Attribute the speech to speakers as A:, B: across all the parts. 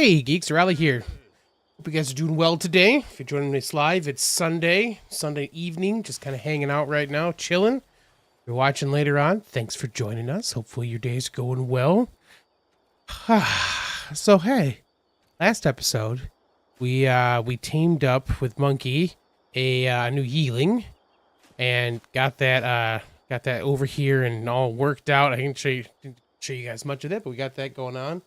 A: Hey geeks, Arahli here. Hope you guys are doing well today. If you're joining us live, it's Sunday evening, just kind of hanging out right now, chilling. If you're watching later on, thanks for joining us. Hopefully your day's going well. So hey, last episode we teamed up with Monkey a new yeeling and got that over here and all worked out. I didn't show you guys much of that, but we got that going on.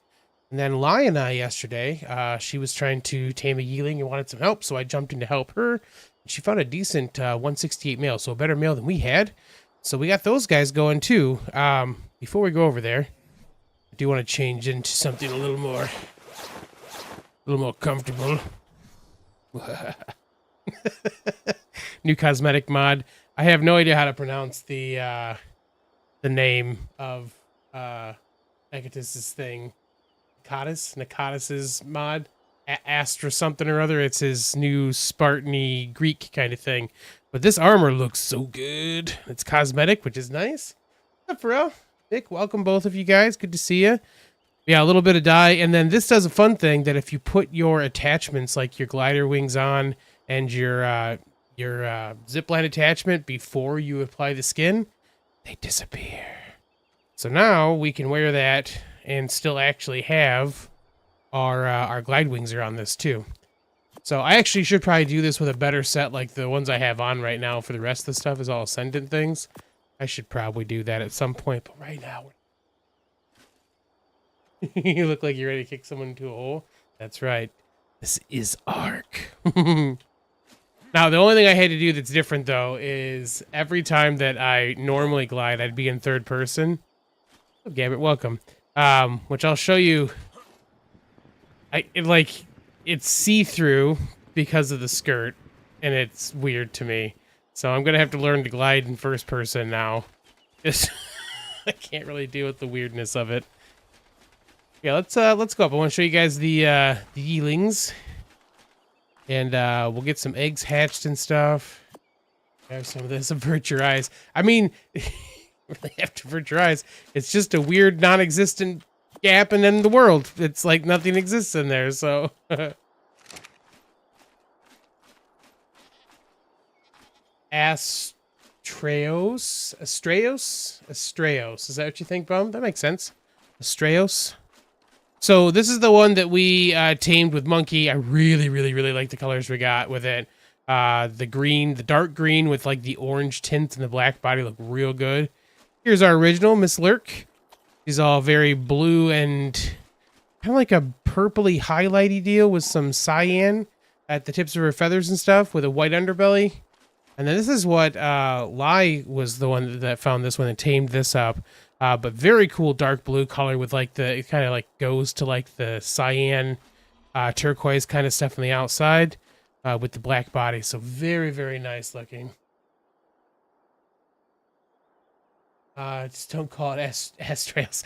A: And then Lai and I yesterday, she was trying to tame a yeeling and wanted some help, so I jumped in to help her. She found a decent 168 male, so a better male than we had. So we got those guys going too. Before we go over there, I do want to change into something a little more comfortable. New cosmetic mod. I have no idea how to pronounce the name of Egotis's thing. Nakatis's mod, Astra something or other. It's his new Spartan-y Greek kind of thing. But this armor looks so good. It's cosmetic, which is nice. What's up, Pharrell? Nick, welcome both of you guys. Good to see you. Yeah, a little bit of dye. And then this does a fun thing that if you put your attachments, like your glider wings on and your zipline attachment before you apply the skin, they disappear. So now we can wear that and still actually have our glide wings are on this too. So I actually should probably do this with a better set like the ones I have on right now for the rest of the stuff is all Ascendant things. I should probably do that at some point, but right now... You look like you're ready to kick someone into a hole. That's right. This is ARK. Now, the only thing I had to do that's different, though, is every time that I normally glide, I'd be in third person. Oh, Gabbert, welcome. Which I'll show you. It's see-through because of the skirt, and it's weird to me. So I'm gonna have to learn to glide in first person now. I can't really deal with the weirdness of it. Yeah, let's go up. I want to show you guys the yeelings, and we'll get some eggs hatched and stuff. Have some of this. Avert your eyes. I mean. Really have to avert your eyes. It's just a weird, non-existent gap in the world. It's like nothing exists in there, so... Astreos? Is that what you think, Bum? That makes sense. Astreos. So this is the one that we tamed with Monkey. I really, really, really like the colors we got with it. The green, the dark green with like the orange tint and the black body look real good. Here's our original, Miss Lurk. She's all very blue and kind of like a purpley highlighty deal with some cyan at the tips of her feathers and stuff with a white underbelly. And then this is what Lai was the one that found this one and tamed this up. But very cool dark blue color with like the, it kind of like goes to like the cyan turquoise kind of stuff on the outside with the black body. So very, very nice looking. Just don't call it S-Trails.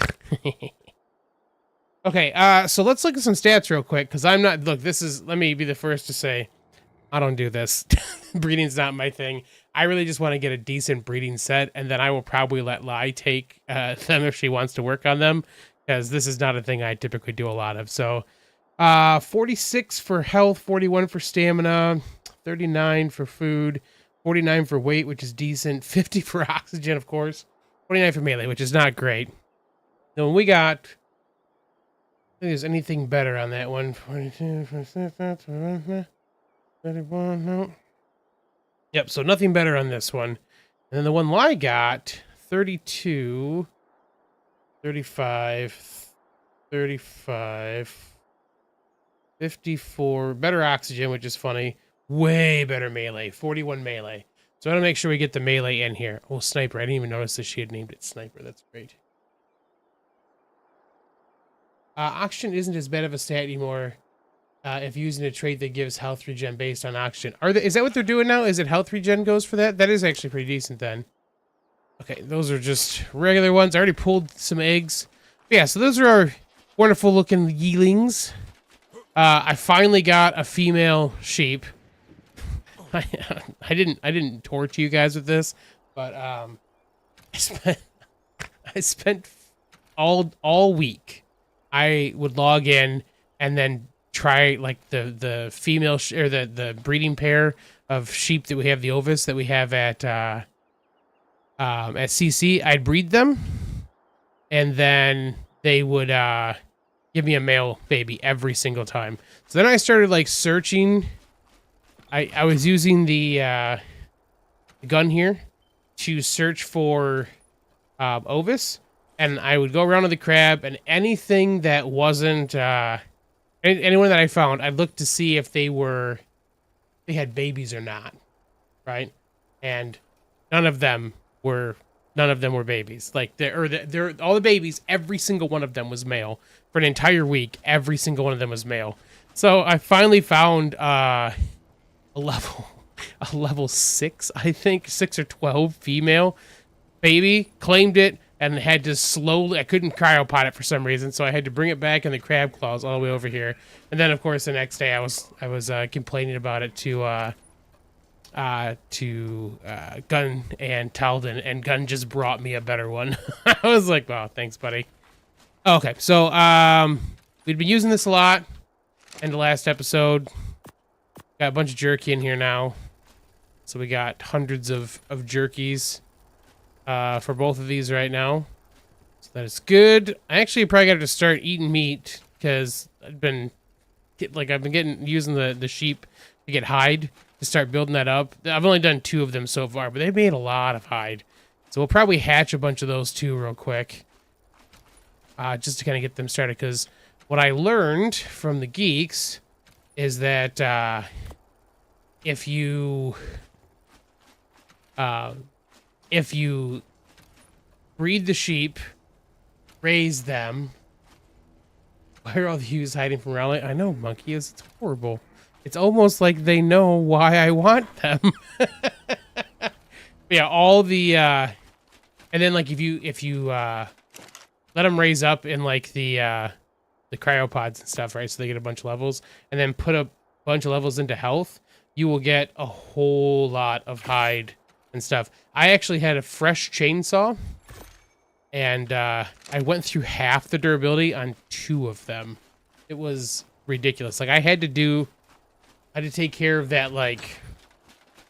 A: Okay, so let's look at some stats real quick, because I'm not... Look, this is... Let me be the first to say, I don't do this. Breeding's not my thing. I really just want to get a decent breeding set, and then I will probably let Lai take them if she wants to work on them, because this is not a thing I typically do a lot of. So, 46 for health, 41 for stamina, 39 for food, 49 for weight, which is decent, 50 for oxygen, of course. 29 for melee, which is not great. Then we got... I think there's anything better on that one. 42, 31, no. Yep, so nothing better on this one. And then the one Lai got, 32, 35, 35, 54, better oxygen, which is funny. Way better melee, 41 melee. So I want to make sure we get the melee in here. Oh, Sniper. I didn't even notice that she had named it Sniper. That's great. Oxygen isn't as bad of a stat anymore if using a trait that gives health regen based on oxygen. Is that what they're doing now? Is it health regen goes for that? That is actually pretty decent then. Okay, those are just regular ones. I already pulled some eggs. But yeah, so those are our wonderful looking yeelings. I finally got a female sheep. I didn't torture you guys with this, but I spent all week. I would log in and then try like the female or the breeding pair of sheep that we have, the ovis that we have at CC. I'd breed them, and then they would give me a male baby every single time. So then I started like searching. I was using the gun here to search for ovis, and I would go around to the crab, and anything that wasn't anyone that I found, I'd look to see if they had babies or not, right? And none of them were babies. Like they're all the babies, every single one of them was male. For an entire week, every single one of them was male. So I finally found a level 6, I think, 6 or 12 female baby, claimed it, and had to slowly, I couldn't cryopod it for some reason, so I had to bring it back in the crab claws all the way over here. And then of course the next day I was complaining about it to Gun and Talden, and Gun just brought me a better one. I was like, wow, thanks, buddy. Okay, so we'd been using this a lot in the last episode. Got a bunch of jerky in here now. So we got hundreds of jerkies for both of these right now. So that is good. I actually probably got to start eating meat because I've been using the sheep to get hide to start building that up. I've only done 2 of them so far, but they've made a lot of hide. So we'll probably hatch a bunch of those too real quick. Just to kind of get them started, because what I learned from the Geeks is that if you breed the sheep, raise them. Why are all the ewes hiding from Arahli? I know, Monkey, it's horrible. It's almost like they know why I want them. Yeah, all the and then like if you let them raise up in like the cryopods and stuff, right? So they get a bunch of levels, and then put a bunch of levels into health, you will get a whole lot of hide and stuff. I actually had a fresh chainsaw, and I went through half the durability on 2 of them. It was ridiculous. Like I had to take care of that like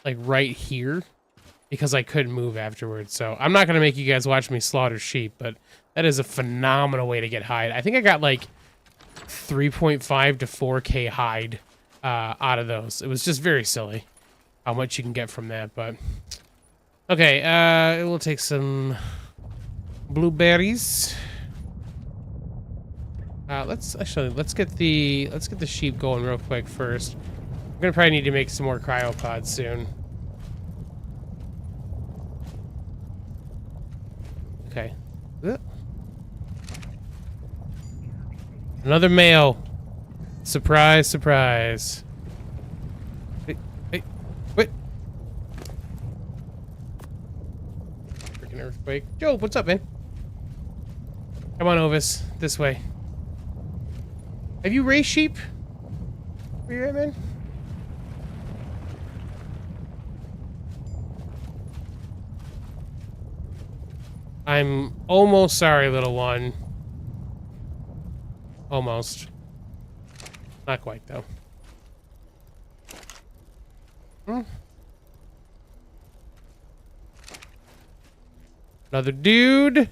A: right here, because I couldn't move afterwards. So I'm not gonna make you guys watch me slaughter sheep, but that is a phenomenal way to get hide. I think I got like 3.5 to 4K hide out of those. It was just very silly how much you can get from that. But okay, we'll take some blueberries. Let's get the sheep going real quick first. I'm gonna probably need to make some more cryopods soon. Okay. Another male. Surprise, surprise. Hey, wait. Freaking earthquake. Joe, what's up, man? Come on, Ovis. This way. Have you raised sheep? Where you at, man? I'm almost sorry, little one. Almost. Not quite, though. Another dude.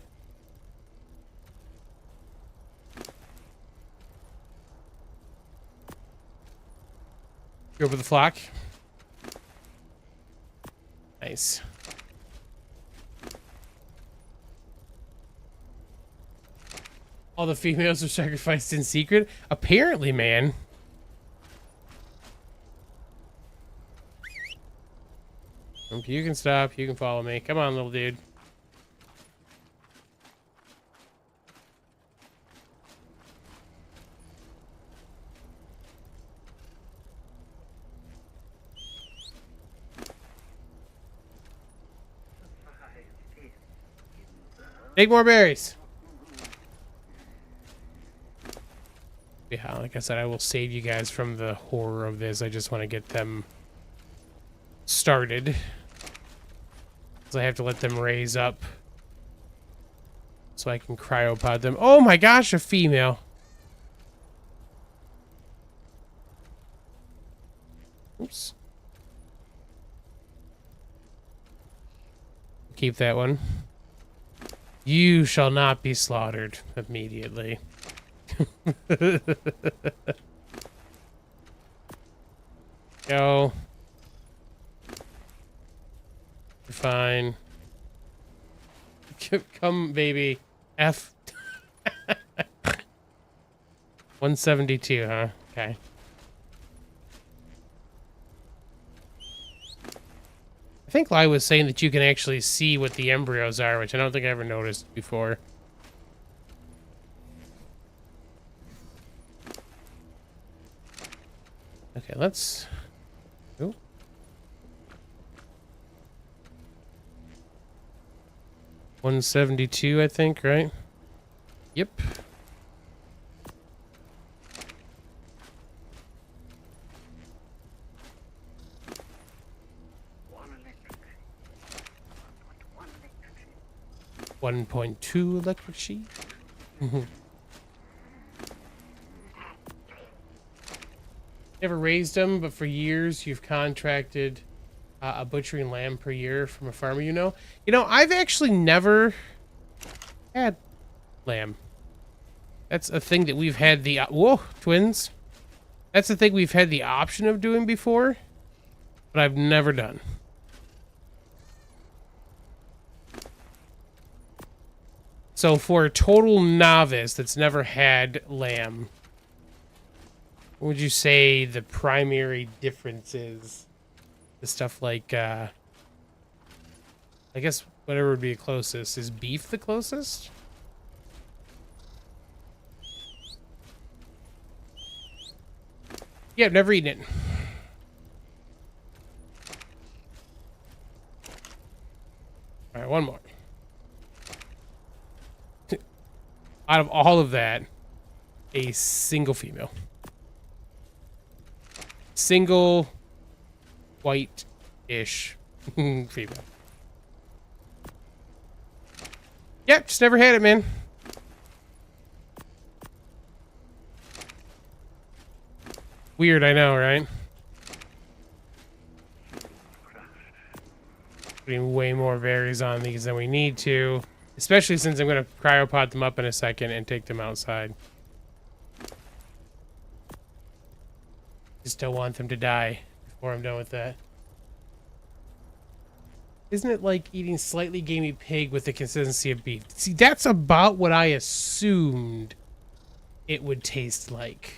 A: Go over the flock. Nice. All the females are sacrificed in secret? Apparently, man. You can stop. You can follow me. Come on, little dude. Take more berries. Yeah, like I said, I will save you guys from the horror of this. I just want to get them started. So I have to let them raise up so I can cryopod them. Oh my gosh, a female. Oops. Keep that one. You shall not be slaughtered immediately. Go. You're fine. Come, baby. F. 172, huh? Okay. I think Lai was saying that you can actually see what the embryos are, which I don't think I ever noticed before. Okay, let's... Ooh. $172, I think, right? Yep. $1.2 electric sheet. Never raised them, but for years you've contracted a butchering lamb per year from a farmer you know. You know, I've actually never had lamb. That's a thing that we've had the... Whoa, twins. That's the thing we've had the option of doing before, but I've never done. So for a total novice that's never had lamb, what would you say the primary difference is? The stuff like, I guess whatever would be the closest. Is beef the closest? Yeah, I've never eaten it. All right, one more. Out of all of that, a single female. Single white-ish female. Yep, just never had it, man. Weird, I know, right? Putting way more berries on these than we need to. Especially since I'm going to cryopod them up in a second and take them outside. Just don't want them to die before I'm done with that. Isn't it like eating slightly gamey pig with the consistency of beef? See, that's about what I assumed it would taste like.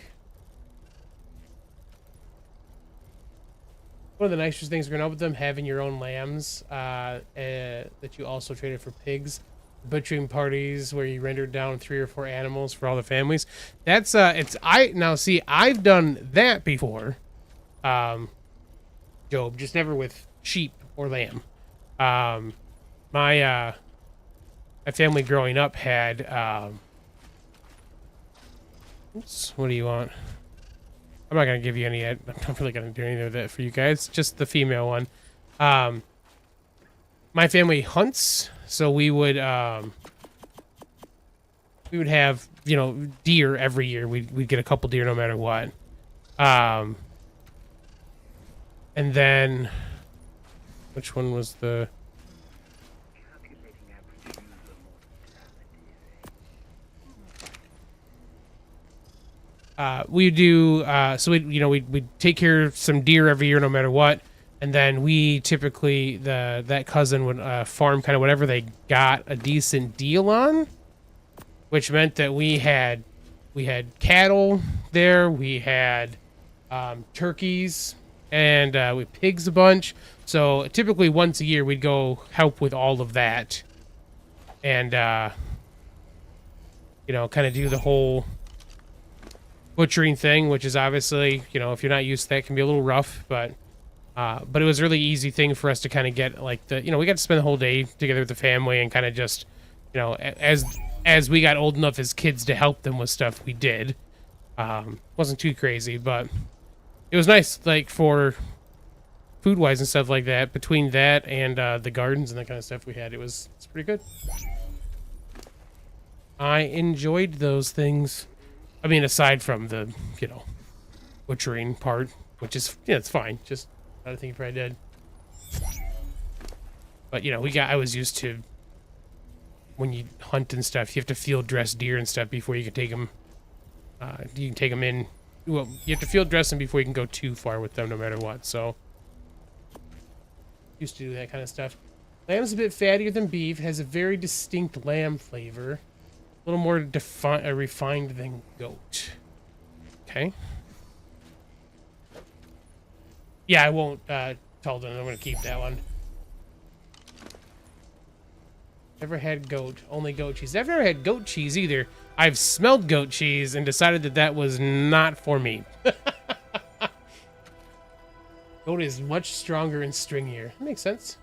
A: One of the nicest things growing up with them, having your own lambs that you also traded for pigs. Butchering parties where you rendered down 3 or 4 animals for all the families. That's now see, I've done that before, Job, just never with sheep or lamb. My family growing up had oops, what do you want? I'm not gonna give you any. I'm not really gonna do any of that for you guys. Just the female one. My family hunts, so we would have, you know, deer every year. We'd get a couple deer no matter what. And then, which one was the? We do. So we'd take care of some deer every year no matter what. And then we typically, that cousin would farm kind of whatever they got a decent deal on, which meant that we had cattle there, we had turkeys, and we pigs a bunch. So typically once a year we'd go help with all of that, and kind of do the whole butchering thing, which is obviously, if you're not used to that, can be a little rough, but it was a really easy thing for us to kind of get, like, we got to spend the whole day together with the family and kind of just, as we got old enough as kids to help them with stuff, we did. Wasn't too crazy, but it was nice, like, for food-wise and stuff like that. Between that and the gardens and that kind of stuff we had, it's pretty good. I enjoyed those things. I mean, aside from the, butchering part, which is, yeah, it's fine. Just I don't think he probably did. But you know, I was used to when you hunt and stuff, you have to field dress deer and stuff before you can take them. You can take them in. Well, you have to field dress them before you can go too far with them, no matter what. So used to do that kind of stuff. Lamb's a bit fattier than beef. Has a very distinct lamb flavor. A little more refined than goat. Okay. Yeah, I won't tell them. I'm going to keep that one. Never had goat. Only goat cheese. I've never had goat cheese either. I've smelled goat cheese and decided that that was not for me. Goat is much stronger and stringier. That makes sense.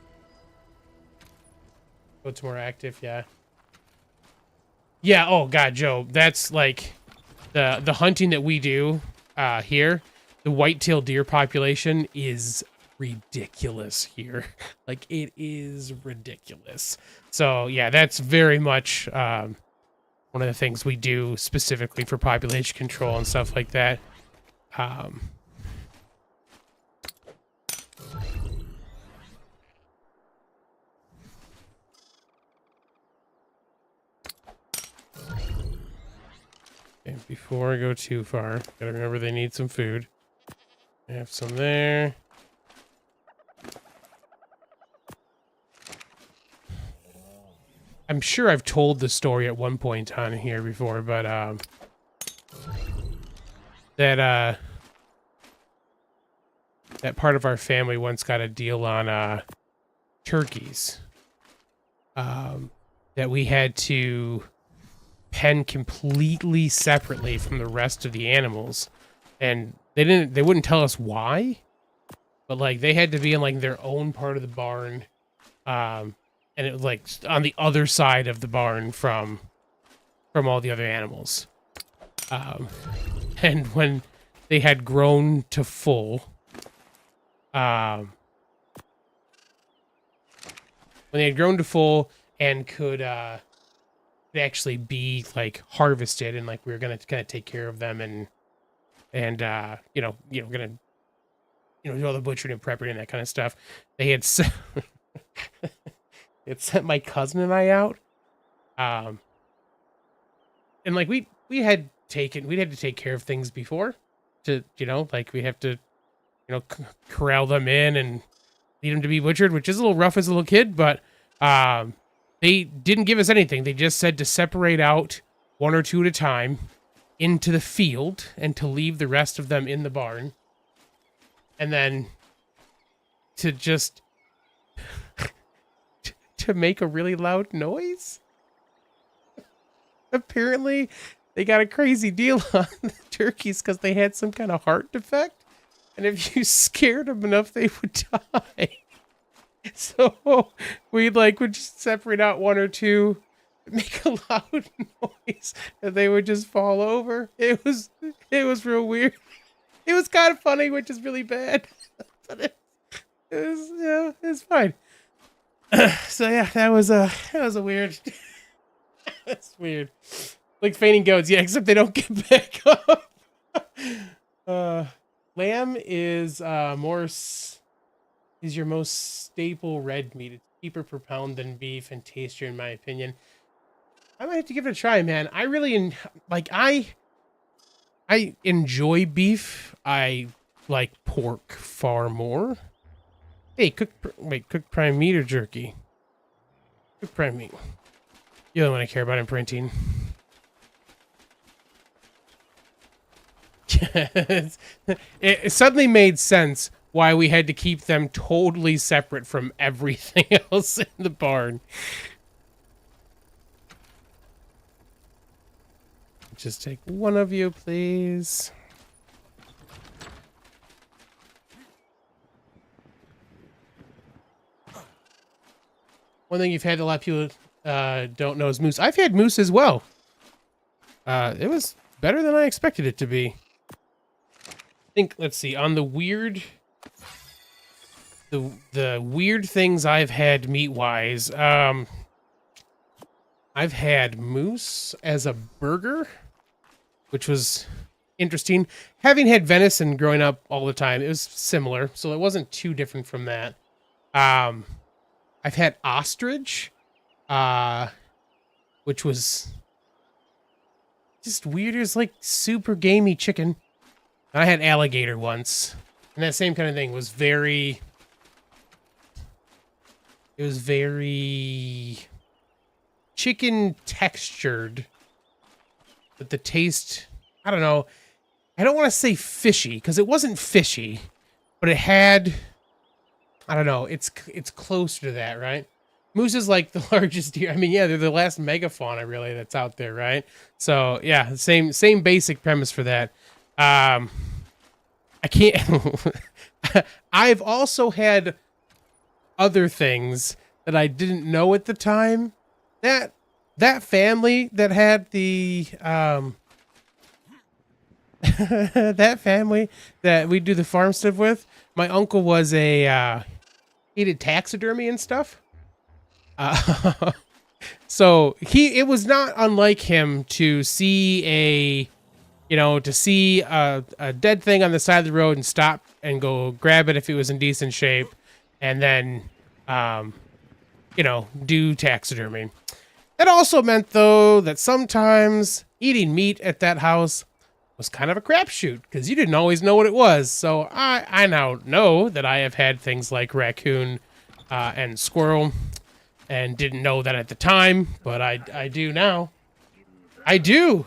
A: Goat's more active, yeah. Yeah, oh god, Joe. That's like the hunting that we do here. The whitetail deer population is ridiculous here. Like, it is ridiculous. So, yeah, that's very much one of the things we do specifically for population control and stuff like that. Okay, before I go too far, gotta remember they need some food. I have some there. I'm sure I've told the story at one point on here before, but that part of our family once got a deal on turkeys that we had to pen completely separately from the rest of the animals, and they wouldn't tell us why, but like they had to be in like their own part of the barn, and it was like on the other side of the barn from all the other animals. And when they had grown to full, and could actually be like harvested, and like we were gonna kind of take care of them and gonna do all the butchering and prepping and that kind of stuff. They had it sent my cousin and I out, and like we'd had to take care of things before, to like we have to corral them in and lead them to be butchered, which is a little rough as a little kid, but they didn't give us anything. They just said to separate out one or two at a time into the field and to leave the rest of them in the barn, and then to just to make a really loud noise. Apparently they got a crazy deal on the turkeys because they had some kind of heart defect, and if you scared them enough they would die. So we would just separate out one or two, make a loud noise, and they would just fall over. It was real weird. It was kind of funny, which is really bad, but it's fine. So yeah, that was a weird. That's weird. Like fainting goats, yeah, except they don't get back up. Lamb is is your most staple red meat. It's cheaper per pound than beef and tastier, in my opinion. I might have to give it a try, man. I really I enjoy beef. I like pork far more. Hey, cooked prime meat or jerky? Cooked prime meat. You only one I care about in printing. It suddenly made sense why we had to keep them totally separate from everything else in the barn. Just take one of you, please. One thing you've had a lot of people don't know is moose. I've had moose as well. It was better than I expected it to be. I think, let's see, on the weird things I've had meat-wise, I've had moose as a burger, which was interesting. Having had venison growing up all the time, it was similar, so it wasn't too different from that. I've had ostrich, which was just weird. It was like super gamey chicken. And I had alligator once, and that same kind of thing was very. It was very chicken textured, but the taste, I don't know. I don't want to say fishy because it wasn't fishy, but it had, I don't know. It's closer to that, right? Moose is like the largest deer. I mean, yeah, they're the last megafauna really that's out there, right? So yeah, same basic premise for that. I can't. I've also had other things that I didn't know at the time. That family that had the that family that we do the farm stuff with, my uncle was he did taxidermy and stuff. So it was not unlike him to see a dead thing on the side of the road and stop and go grab it if it was in decent shape, and then do taxidermy. That also meant, though, that sometimes eating meat at that house was kind of a crapshoot because you didn't always know what it was. So I now know that I have had things like raccoon and squirrel, and didn't know that at the time, but I do now. I do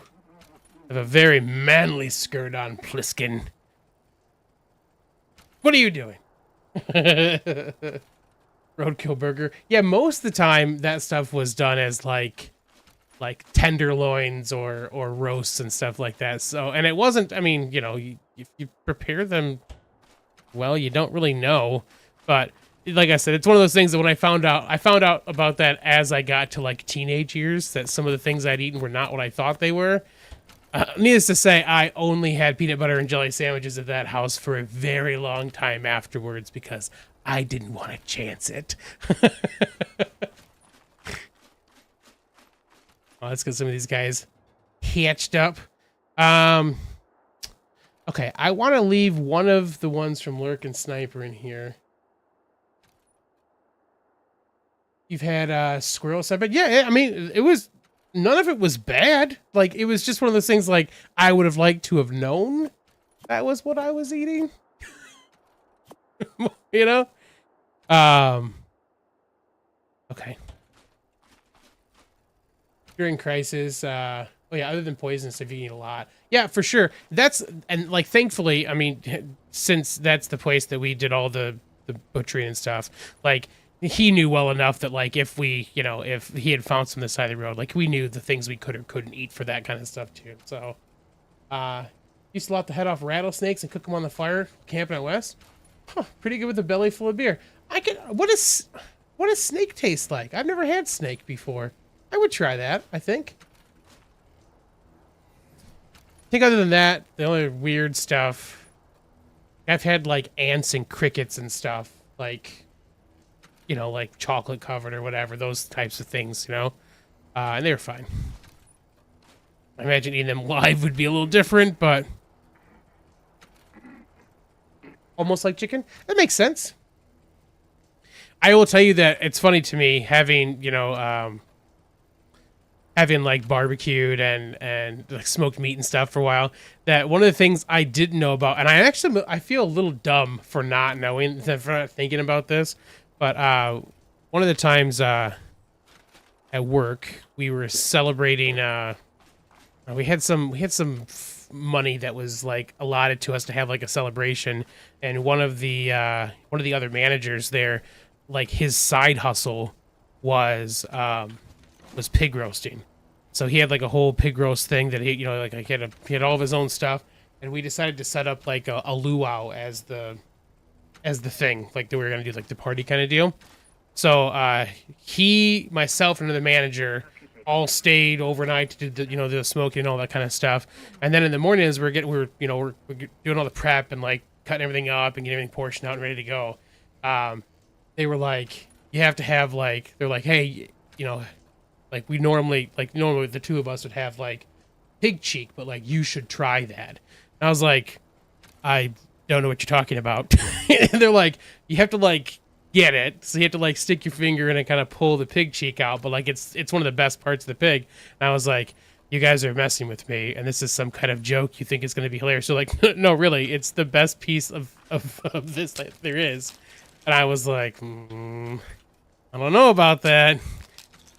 A: have a very manly skirt on, Pliskin. What are you doing? Roadkill burger. Yeah, most of the time that stuff was done as like tenderloins or roasts and stuff like that. So, and it wasn't, I mean, if you prepare them well, you don't really know. But like I said, it's one of those things that when I found out about that as I got to like teenage years, that some of the things I'd eaten were not what I thought they were. Needless to say, I only had peanut butter and jelly sandwiches at that house for a very long time afterwards because I didn't want to chance it. Oh, let's get some of these guys hatched up. Okay, I want to leave one of the ones from Lurk and Sniper in here. You've had squirrel stuff, but yeah, I mean, it was none of it was bad. Like, it was just one of those things. Like, I would have liked to have known that was what I was eating. Okay. During crisis, oh yeah, other than poison stuff, you eat a lot. Yeah, for sure. And like, thankfully, I mean, since that's the place that we did all the butchery and stuff, like, he knew well enough that, like, if we, if he had found some on the side of the road, like, we knew the things we could or couldn't eat for that kind of stuff too. So, used to lop the head off rattlesnakes and cook them on the fire, camping out west. Huh, pretty good with a belly full of beer. What does snake taste like? I've never had snake before. I would try that, I think. I think other than that, the only weird stuff, I've had like ants and crickets and stuff, like, like chocolate covered or whatever, those types of things, and they were fine. I imagine eating them live would be a little different, but almost like chicken. That makes sense. I will tell you that it's funny to me having, having like barbecued and like smoked meat and stuff for a while, that one of the things I didn't know about, and I feel a little dumb for not knowing, for not thinking about this, but one of the times at work we were celebrating. We had some money that was like allotted to us to have like a celebration, and one of the other managers there, like, his side hustle was pig roasting. So he had like a whole pig roast thing that he had all of his own stuff, and we decided to set up like a luau as the thing, like, that we were gonna do, like, the party kind of deal. So he, myself, and another manager all stayed overnight to do the smoking and all that kind of stuff. And then in the mornings we're doing all the prep and like cutting everything up and getting everything portioned out and ready to go. They were like, you have to have like, they're like, hey, like, normally the two of us would have like pig cheek, but like you should try that. And I was like, I don't know what you're talking about. And they're like, you have to like get it, so you have to like stick your finger in and kind of pull the pig cheek out, but like it's one of the best parts of the pig. And I was like, you guys are messing with me, and this is some kind of joke. You think it's going to be hilarious? So like, no, really, it's the best piece of this that there is. And I was like, I don't know about that.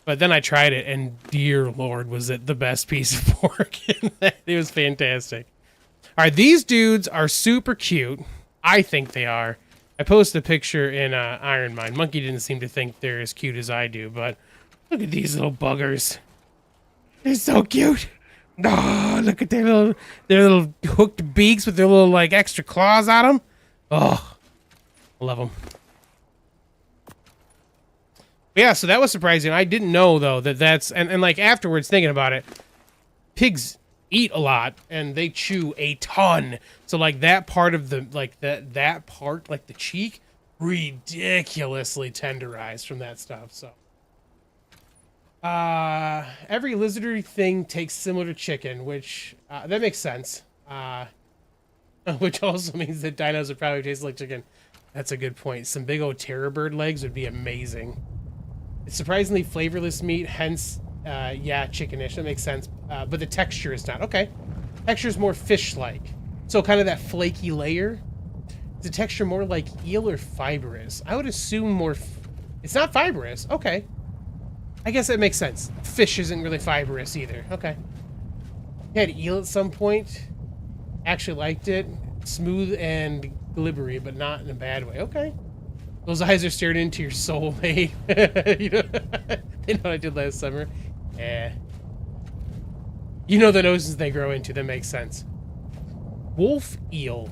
A: But then I tried it, and dear Lord, was it the best piece of pork. It was fantastic. All right, these dudes are super cute. I think they are. I posted a picture in Iron Mine. Monkey didn't seem to think they're as cute as I do, but look at these little buggers. They're so cute. Oh, look at their little hooked beaks with their little like extra claws on them. Oh, I love them. Yeah, so that was surprising. I didn't know though that's and like afterwards thinking about it, pigs eat a lot and they chew a ton. So like that part of the like that part like the cheek ridiculously tenderized from that stuff. So every lizardy thing tastes similar to chicken, which that makes sense. Which also means that dinos would probably taste like chicken. That's a good point. Some big old terror bird legs would be amazing. It's surprisingly flavorless meat, hence, yeah, chickenish. That makes sense. But the texture is not. Okay. Texture is more fish-like. So kind of that flaky layer. Is the texture more like eel or fibrous? I would assume more... It's not fibrous. Okay. I guess that makes sense. Fish isn't really fibrous either. Okay. I had eel at some point. Actually liked it. Smooth and glibbery, but not in a bad way. Okay. Those eyes are staring into your soul, hey. You know, they know what I did last summer. Yeah. You know the noses they grow into. That makes sense. Wolf eel.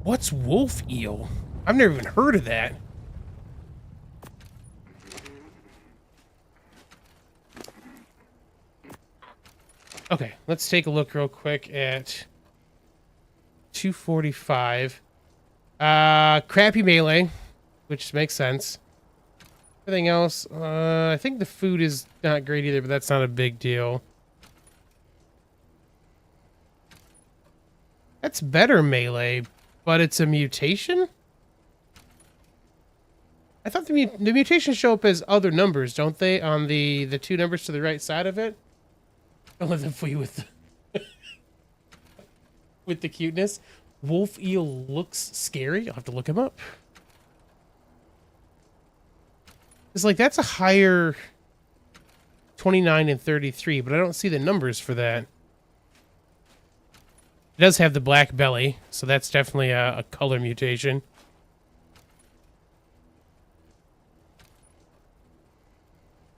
A: What's wolf eel? I've never even heard of that. Okay, let's take a look real quick at 245. Crappy melee, which makes sense. Everything else, I think the food is not great either, but that's not a big deal. That's better melee, but it's a mutation? I thought the mutations show up as other numbers, don't they? On the two numbers to the right side of it? Don't let them fool you with the with the cuteness. Wolf eel looks scary. I'll have to look him up. It's like that's a higher 29 and 33, but I don't see the numbers for that. It does have the black belly, so that's definitely a color mutation.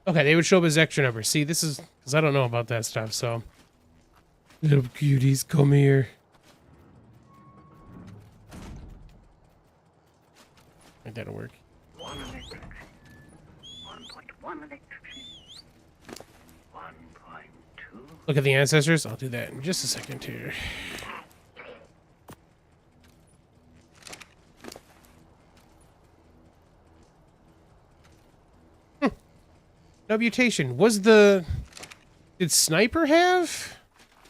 A: Okay, they would show up as extra numbers. See, this is because I don't know about that stuff, so. Little cuties, come here. I think that'll work.
B: 1 electrician. 1.1 electrician. 1.2.
A: Look at the ancestors. I'll do that in just a second here. No mutation. Did Sniper have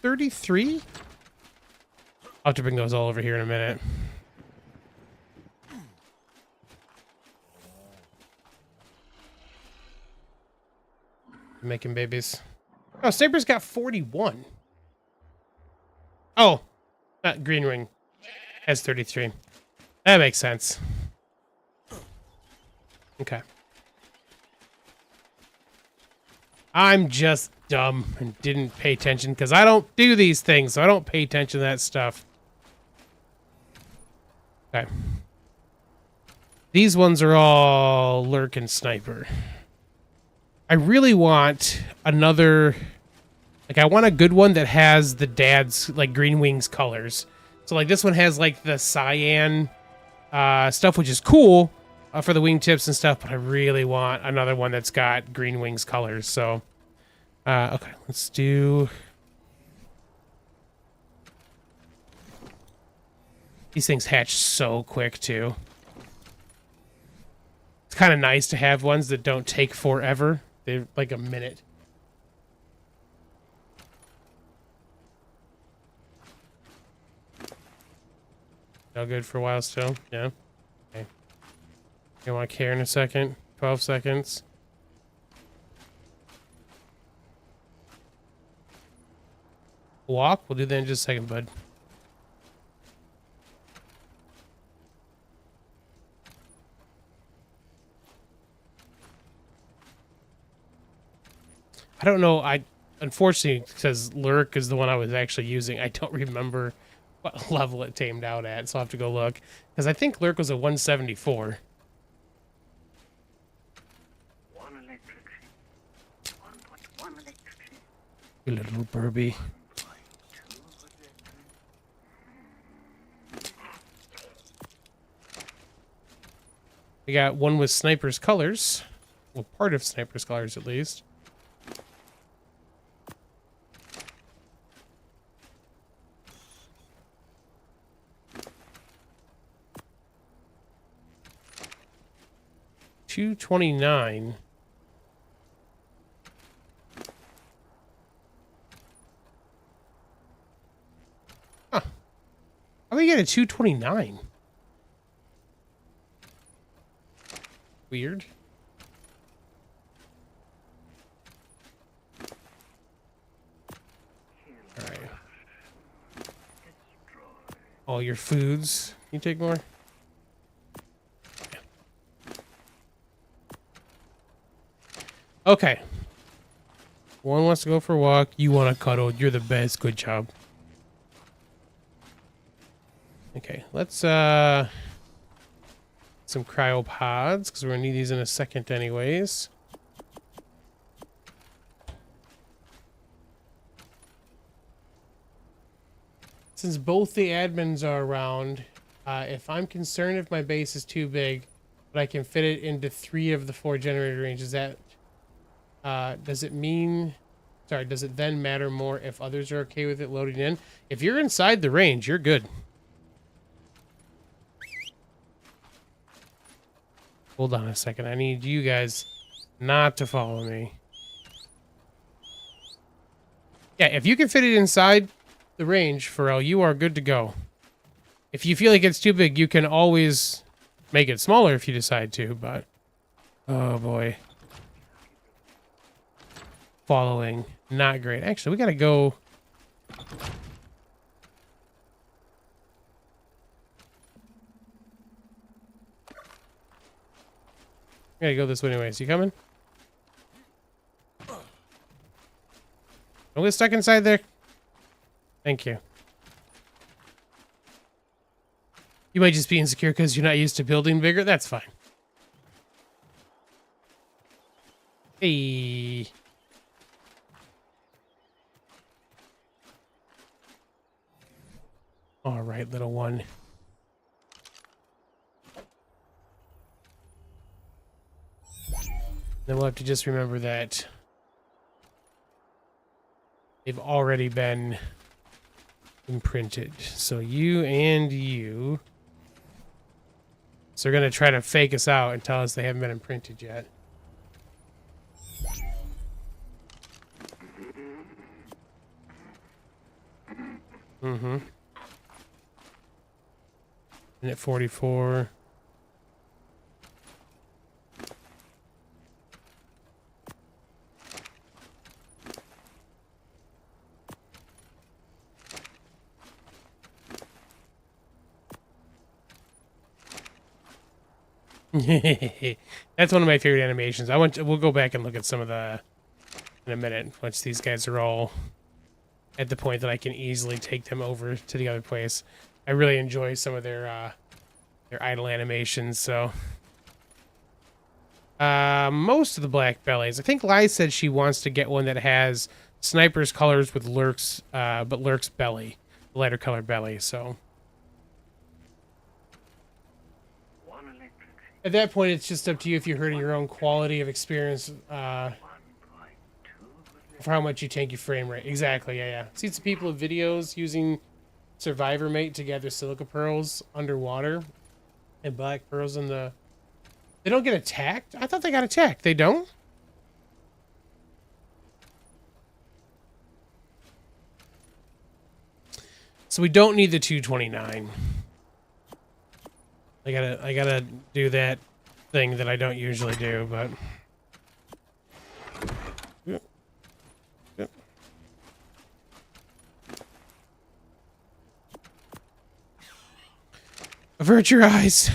A: 33? I'll have to bring those all over here in a minute. Making babies. Oh, Sniper's got 41. Oh, not Green Wing has 33. That makes sense. Okay. I'm just dumb and didn't pay attention because I don't do these things, so I don't pay attention to that stuff. Okay. These ones are all Lurk and Sniper. I really want another... Like, I want a good one that has the dad's, like, Green Wings colors. So, like, this one has, like, the cyan stuff, which is cool for the wingtips and stuff, but I really want another one that's got Green Wings colors, so... okay, let's do... These things hatch so quick, too. It's kind of nice to have ones that don't take forever. They're like a minute. All good for a while still? Yeah. Okay. You want to care in a second? 12 seconds. Walk? We'll do that in just a second, bud. I don't know. Unfortunately, because Lurk is the one I was actually using, I don't remember what level it tamed out at, so I'll have to go look. Because I think Lurk was a 174.
B: One electricity. 1.1 electricity.
A: You little Burby.
B: 2 electricity.
A: We got one with Sniper's Colors. Well, part of Sniper's Colors, at least. $229. Huh. How do we get a 229? Weird. Alright. All your foods. Can you take more? Okay. One wants to go for a walk. You want to cuddle. You're the best. Good job. Okay, let's some cryopods because we're gonna need these in a second anyways. Since both the admins are around, if I'm concerned if my base is too big, but I can fit it into 3 of the 4 generator ranges, that does it mean? Sorry, does it then matter more if others are okay with it loading in? If you're inside the range, you're good. Hold on a second. I need you guys not to follow me. Yeah, if you can fit it inside the range, Pharrell, you are good to go. If you feel like it's too big, you can always make it smaller if you decide to, but... Oh, boy. Following. Not great. Actually, we gotta go... We gotta go this way anyways. You coming? Don't get stuck inside there. Thank you. You might just be insecure because you're not used to building bigger. That's fine. Hey. All right, little one. Then we'll have to just remember that they've already been imprinted. So you and you. So they're going to try to fake us out and tell us they haven't been imprinted yet. Mm-hmm. And at 44. That's one of my favorite animations. We'll go back and look at some of the in a minute once these guys are all at the point that I can easily take them over to the other place. I really enjoy some of their idle animations. So most of the black bellies. I think Lai said she wants to get one that has Sniper's Colors with Lurk's, but Lurk's belly, lighter color belly. So. At that point, it's just up to you if you're hurting your own quality of experience for how much you tank your frame rate. Exactly, yeah. See some people with videos using Survivor Mate to gather silica pearls underwater and black pearls in the... They don't get attacked? I thought they got attacked. They don't? So we don't need the 229. I gotta do that thing that I don't usually do, but. Avert your eyes.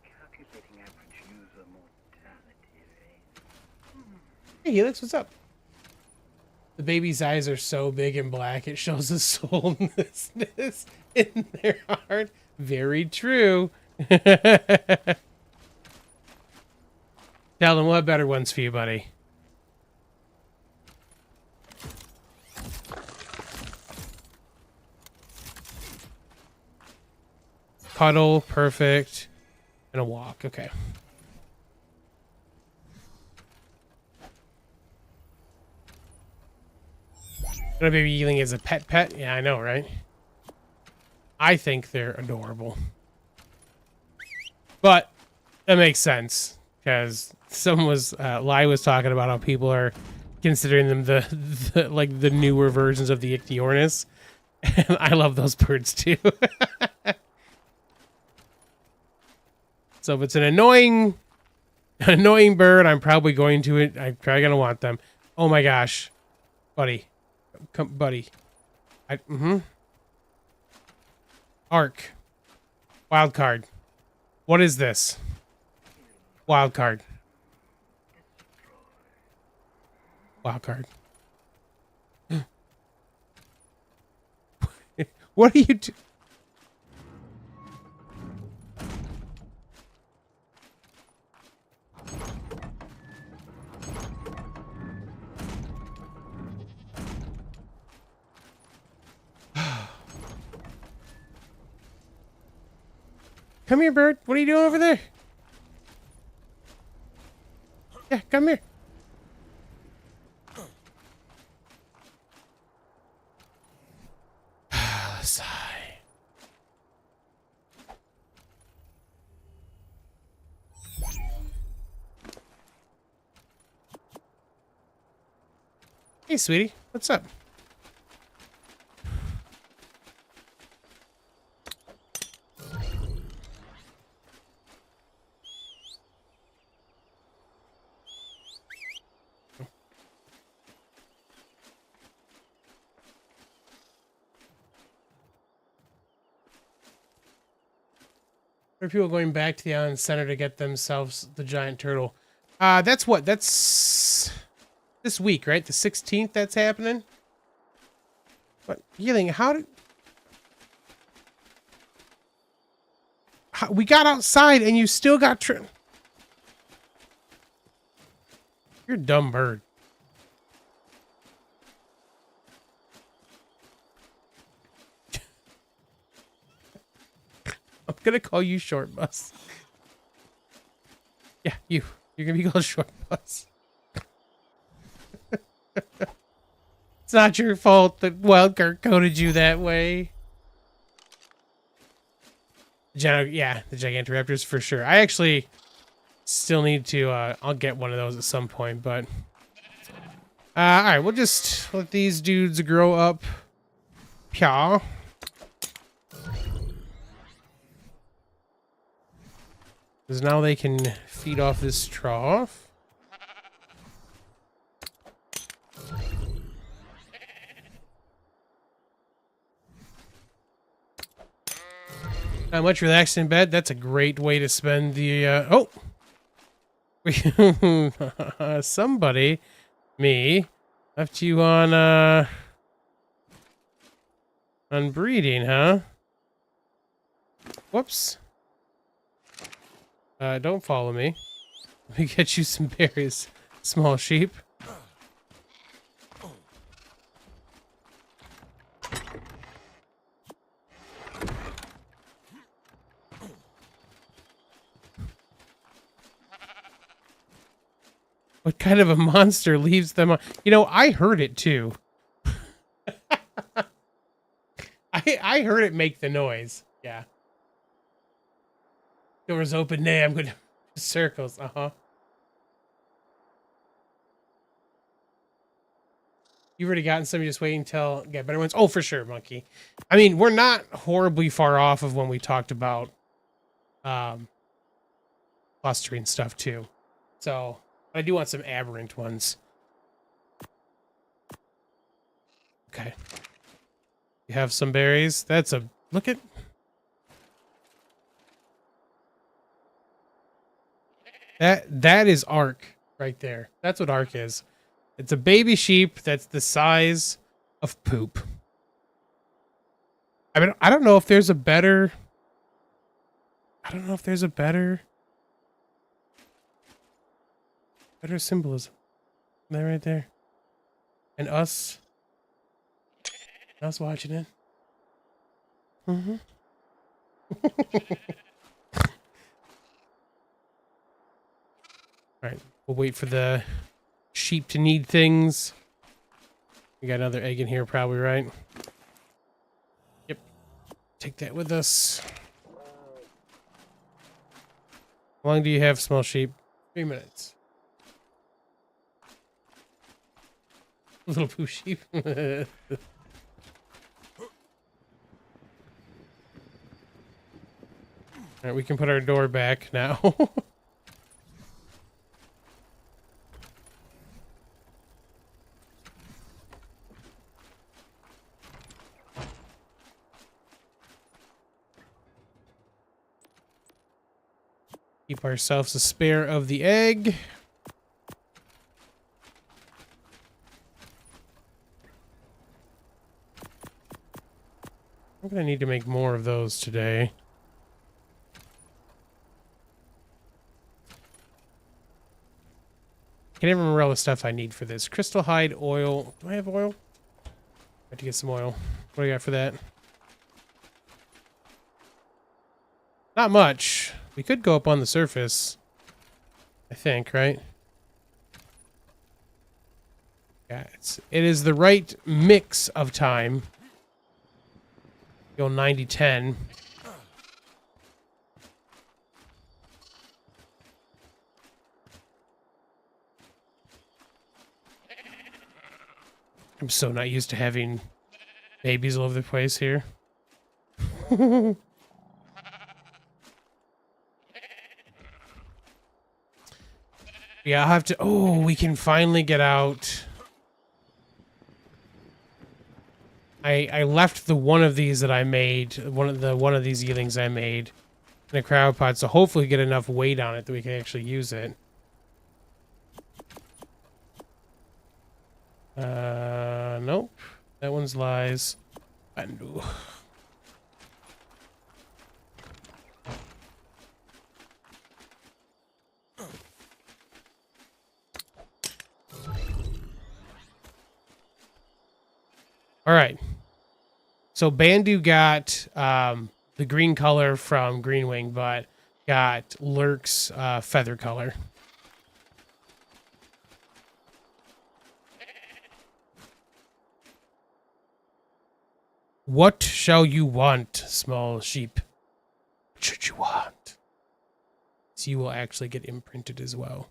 B: Calculating average user mortality rate.
A: Hey, Helix, what's up? The baby's eyes are so big and black, it shows a soullessness in their heart. Very true. Tell them what better ones for you, buddy. Cuddle, perfect, and a walk. Okay. And a baby Ling is a pet. Yeah, I know, right? I think they're adorable. But that makes sense because someone was Lai was talking about how people are considering them the like the newer versions of the Ichthyornis, and I love those birds too. So if it's an annoying bird, I'm probably going to want them. Oh my gosh, buddy, come, buddy. ARK wild card. What is this? Wild card. Wild card. What are you do? Come here, bird. What are you doing over there? Yeah, come here. Sigh. Hey, sweetie. What's up? There are people going back to the island center to get themselves the giant turtle. That's what? That's this week, right? The 16th that's happening? What? Healing, we got outside and you still got You're a dumb bird. I'm gonna call you Short Bus. Yeah, you're gonna be called Short Bus. It's not your fault that Wildcard coded you that way. Yeah, the Gigantoraptors for sure. I actually still need to, I'll get one of those at some point, but... alright, we'll just let these dudes grow up. Pyaw. Because now they can feed off this trough. Not much relaxed in bed. That's a great way to spend the, somebody, me, left you on breeding, huh? Whoops. Don't follow me. Let me get you some berries, small sheep. What kind of a monster leaves them on? You know, I heard it too. I heard it make the noise. Yeah. Doors open. Nay, I'm going to circles. Uh-huh. You've already gotten some. You just wait until get better ones. Oh, for sure, Monkey. I mean, we're not horribly far off of when we talked about clustering stuff too. So I do want some aberrant ones. Okay. You have some berries. That's a look at. That is ARK right there. That's what ARK is. It's a baby sheep that's the size of poop. I mean, I don't know if there's a better. I don't know if there's a better symbolism. That right there. And us watching it. Mm-hmm. All right, we'll wait for the sheep to need things. We got another egg in here, probably, right? Yep. Take that with us. How long do you have, small sheep? 3 minutes. Little poo sheep. All right, we can put our door back now. Keep ourselves a spare of the egg. I'm gonna need to make more of those today. I can't even remember all the stuff I need for this. Crystal hide, oil. Do I have oil? I have to get some oil. What do I got for that? Not much. We could go up on the surface. I think, right? Yeah, it is the right mix of time. Go 90-10. I'm so not used to having babies all over the place here. Yeah, I'll have to... Oh, we can finally get out. I left the one of these that I made, one of these eelings I made in a crowd pot, so hopefully get enough weight on it that we can actually use it. Nope. That one's lies. Bandu. All right. So Bandu got the green color from Greenwing, but got Lurk's feather color. What shall you want, small sheep? What should you want? So you will actually get imprinted as well.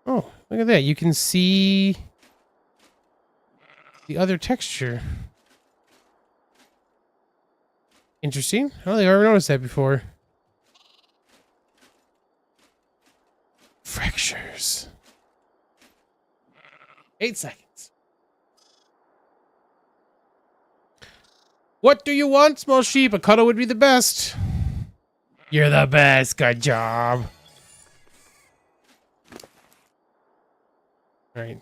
A: Oh, look at that. You can see the other texture. Interesting. I don't think I've ever noticed that before. Fractures. 8 seconds. What do you want, small sheep? A cuddle would be the best. You're the best. Good job. All right.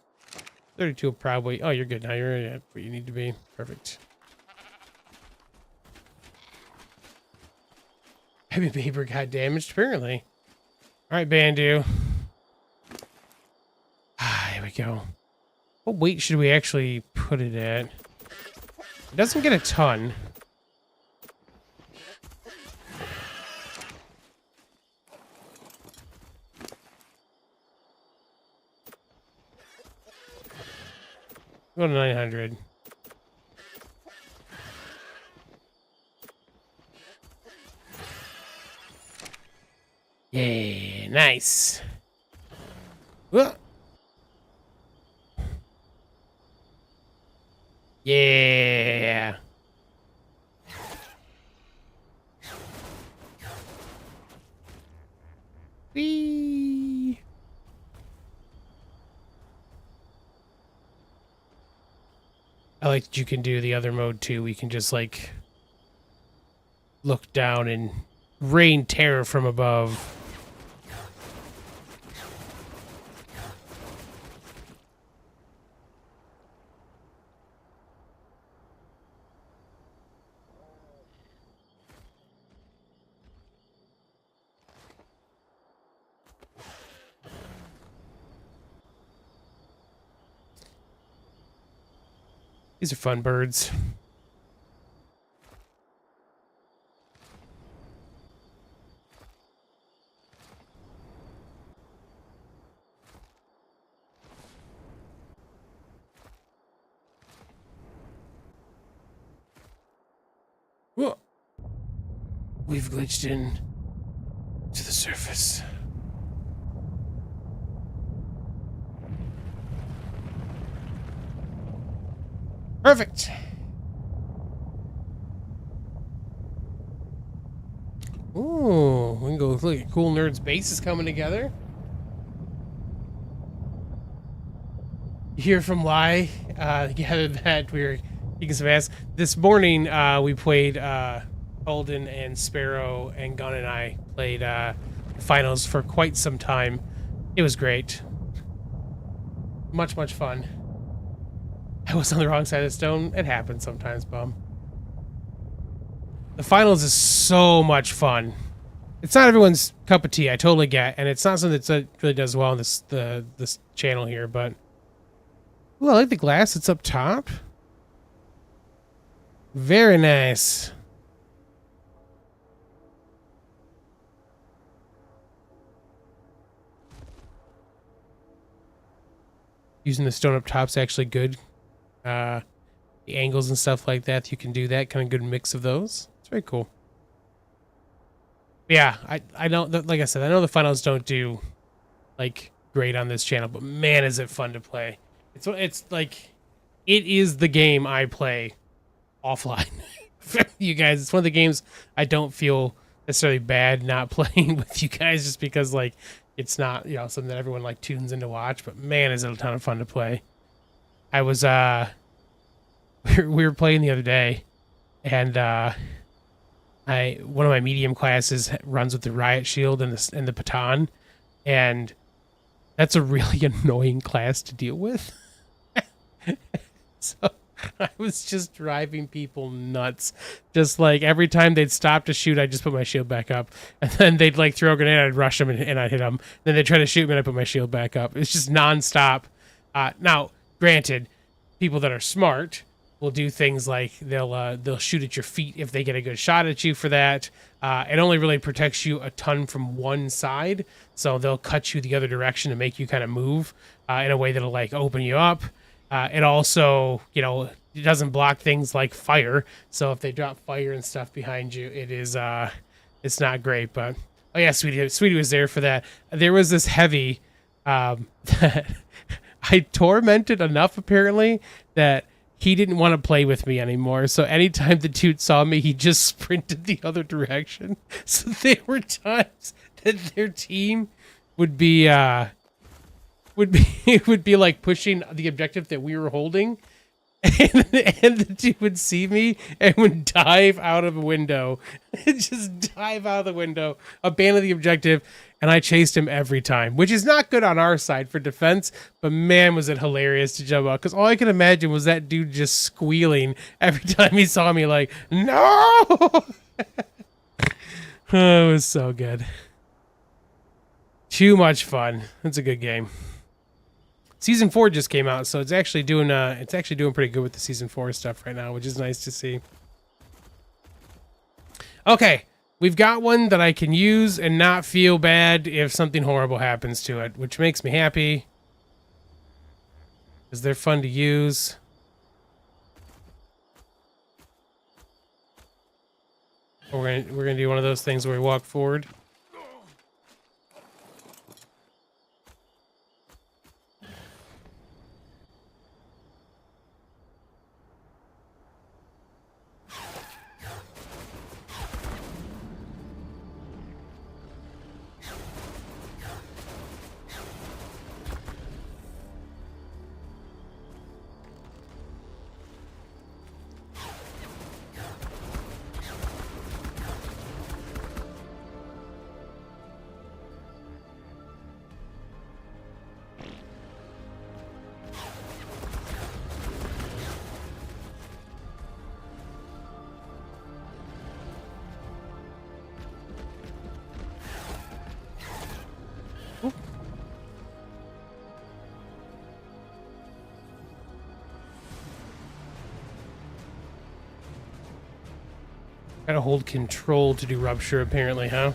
A: 32 probably. Oh, you're good now. You're at where you need to be. Perfect. Baby Beaver got damaged, apparently. All right, Bandu. Ah, here we go. What weight should we actually put it at? It doesn't get a ton. Go to 900. Yeah, nice. Well, Yeah. Whee. I like that you can do the other mode too. We can just like look down and rain terror from above. These are fun birds. Whoa. We've glitched in to the surface. Perfect. Ooh, we can go look at cool nerds bases coming together. You hear from Lai, gathered that we were kicking some ass. This morning, we played, Holden and Sparrow and Gunn and I played, finals for quite some time. It was great. Much, much fun. I was on the wrong side of the stone. It happens sometimes, bum. The finals is so much fun. It's not everyone's cup of tea, I totally get, and it's not something that really does well on this channel here, but... Ooh, I like the glass that's up top. Very nice. Using the stone up top's actually good. The angles and stuff like that, you can do that. Kind of good mix of those. It's very cool. Yeah, I don't, like I said, I know the finals don't do like great on this channel, but man, is it fun to play. It's like, it is the game I play offline. You guys, it's one of the games I don't feel necessarily bad not playing with you guys, just because like it's not, you know, something that everyone like tunes in to watch, but man, is it a ton of fun to play. I was we were playing the other day, and one of my medium classes runs with the riot shield and the baton, and that's a really annoying class to deal with. So I was just driving people nuts. Just like every time they'd stop to shoot, I'd just put my shield back up. And then they'd like throw a grenade, I'd rush them and I'd hit them. Then they'd try to shoot me and I'd put my shield back up. It's just nonstop. Now, granted, people that are smart will do things like they'll shoot at your feet if they get a good shot at you for that. It only really protects you a ton from one side. So they'll cut you the other direction to make you kind of move in a way that'll like open you up. It also, you know, it doesn't block things like fire. So if they drop fire and stuff behind you, it is, it's not great. But, oh yeah, Sweetie was there for that. There was this heavy that I tormented enough, apparently, that he didn't want to play with me anymore. So anytime the dude saw me, he just sprinted the other direction. So there were times that their team would be would be like pushing the objective that we were holding, and the dude would see me and would dive out of a window. Just dive out of the window, abandon the objective, and I chased him every time, which is not good on our side for defense, but man, was it hilarious to jump out, because all I could imagine was that dude just squealing every time he saw me, like, no! Oh, it was so good. Too much fun. It's a good game. Season 4 just came out, so it's actually doing pretty good with the Season 4 stuff right now, which is nice to see. Okay, we've got one that I can use and not feel bad if something horrible happens to it, which makes me happy, because they're fun to use. We're gonna do one of those things where we walk forward. Gotta hold control to do rupture, apparently, huh?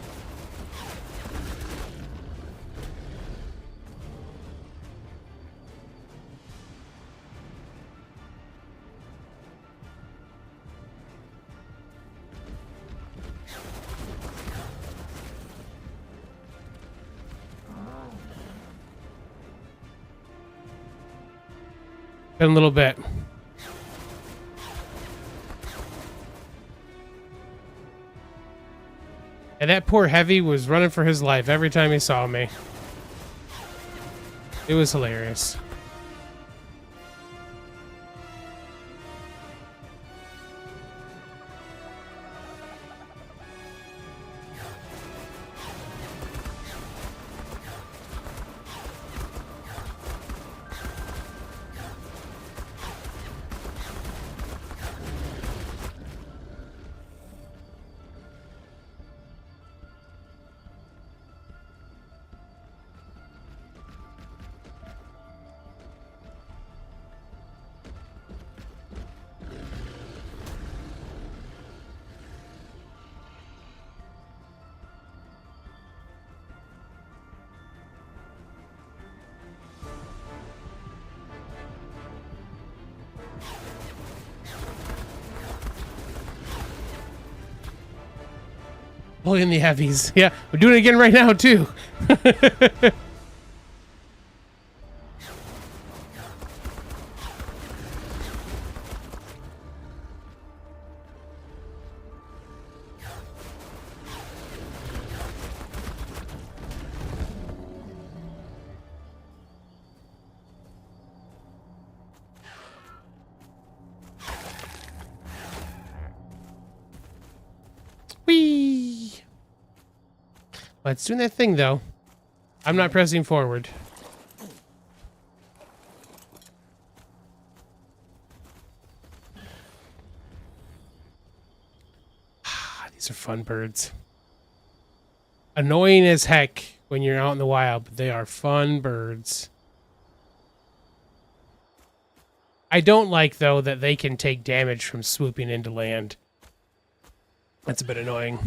A: In a little bit. And that poor Heavy was running for his life every time he saw me. It was hilarious. Pulling the heavies. Yeah, we're doing it again right now, too. Whee! Well, it's doing that thing, though. I'm not pressing forward. These are fun birds. Annoying as heck when you're out in the wild, but they are fun birds. I don't like, though, that they can take damage from swooping into land. That's a bit annoying.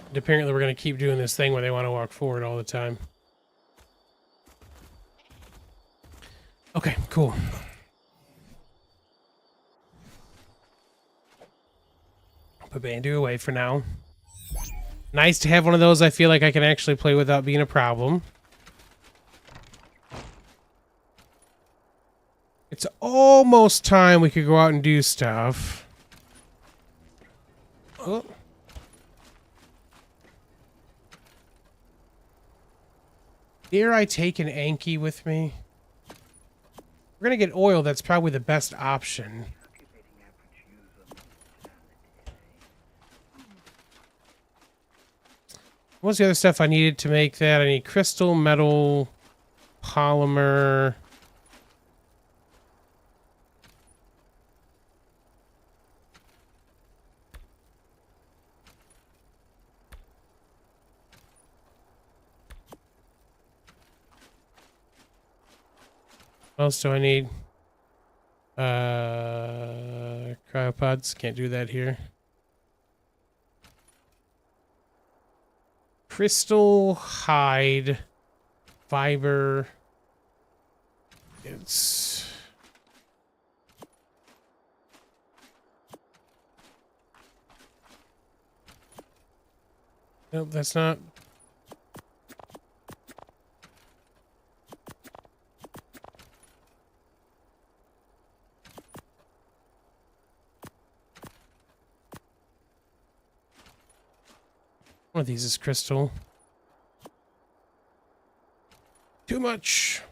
A: And apparently we're going to keep doing this thing where they want to walk forward all the time. Okay, cool. Put Bandu away for now. Nice to have one of those I feel like I can actually play without being a problem. It's almost time we could go out and do stuff. Oh. Dare I take an Anki with me? We're going to get oil. That's probably the best option. What's the other stuff I needed to make that? I need crystal, metal, polymer. What else do I need? Cryopods. Can't do that here. Crystal, hide, fiber. It's... Nope, that's not... One of these is crystal. Too much.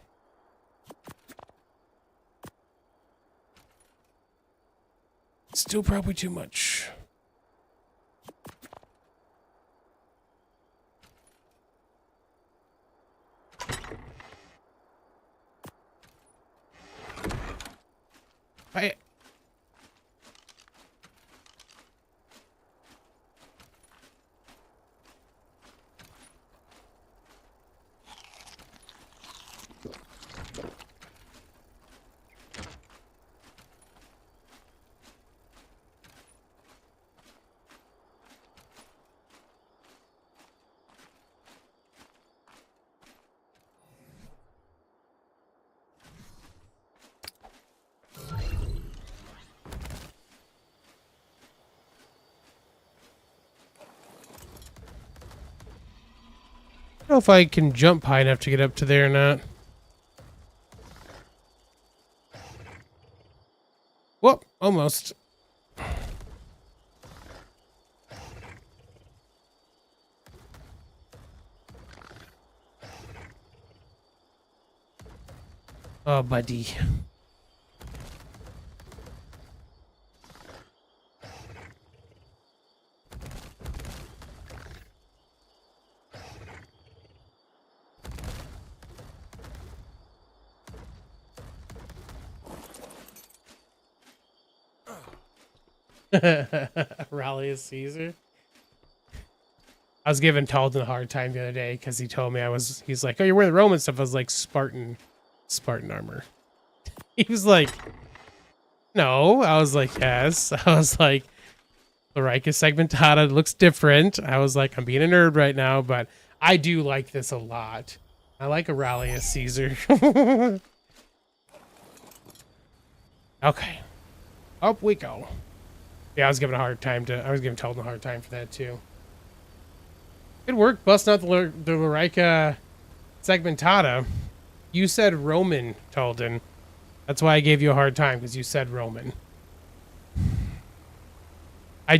A: Still probably too much. know if I can jump high enough to get up to there or not. Whoop, almost. Oh, buddy. Rally is Caesar. I was giving Talden a hard time the other day because he told me he's like, oh, you're wearing the Roman stuff. I was like, Spartan armor. He was like, no. I was like, yes. I was like, Lorica segmentada looks different. I was like, I'm being a nerd right now, but I do like this a lot. I like Aurelius Caesar. Okay. Up we go. Yeah, I was giving Talden a hard time for that too. Good work busting out the Lorica segmentada. You said Roman, Talden. That's why I gave you a hard time, because you said Roman. I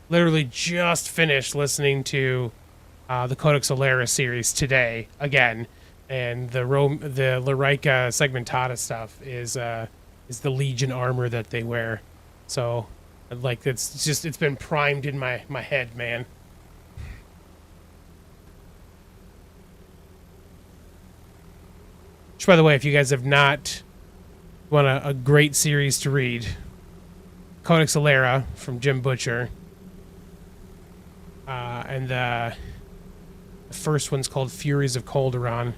A: literally just finished listening to the Codex Alera series today again, and the Lorica segmentada stuff is the Legion armor that they wear. So, like, it's been primed in my head, man. Which, by the way, if you guys have not want a great series to read, Codex Alera from Jim Butcher, and the first one's called Furies of Calderon.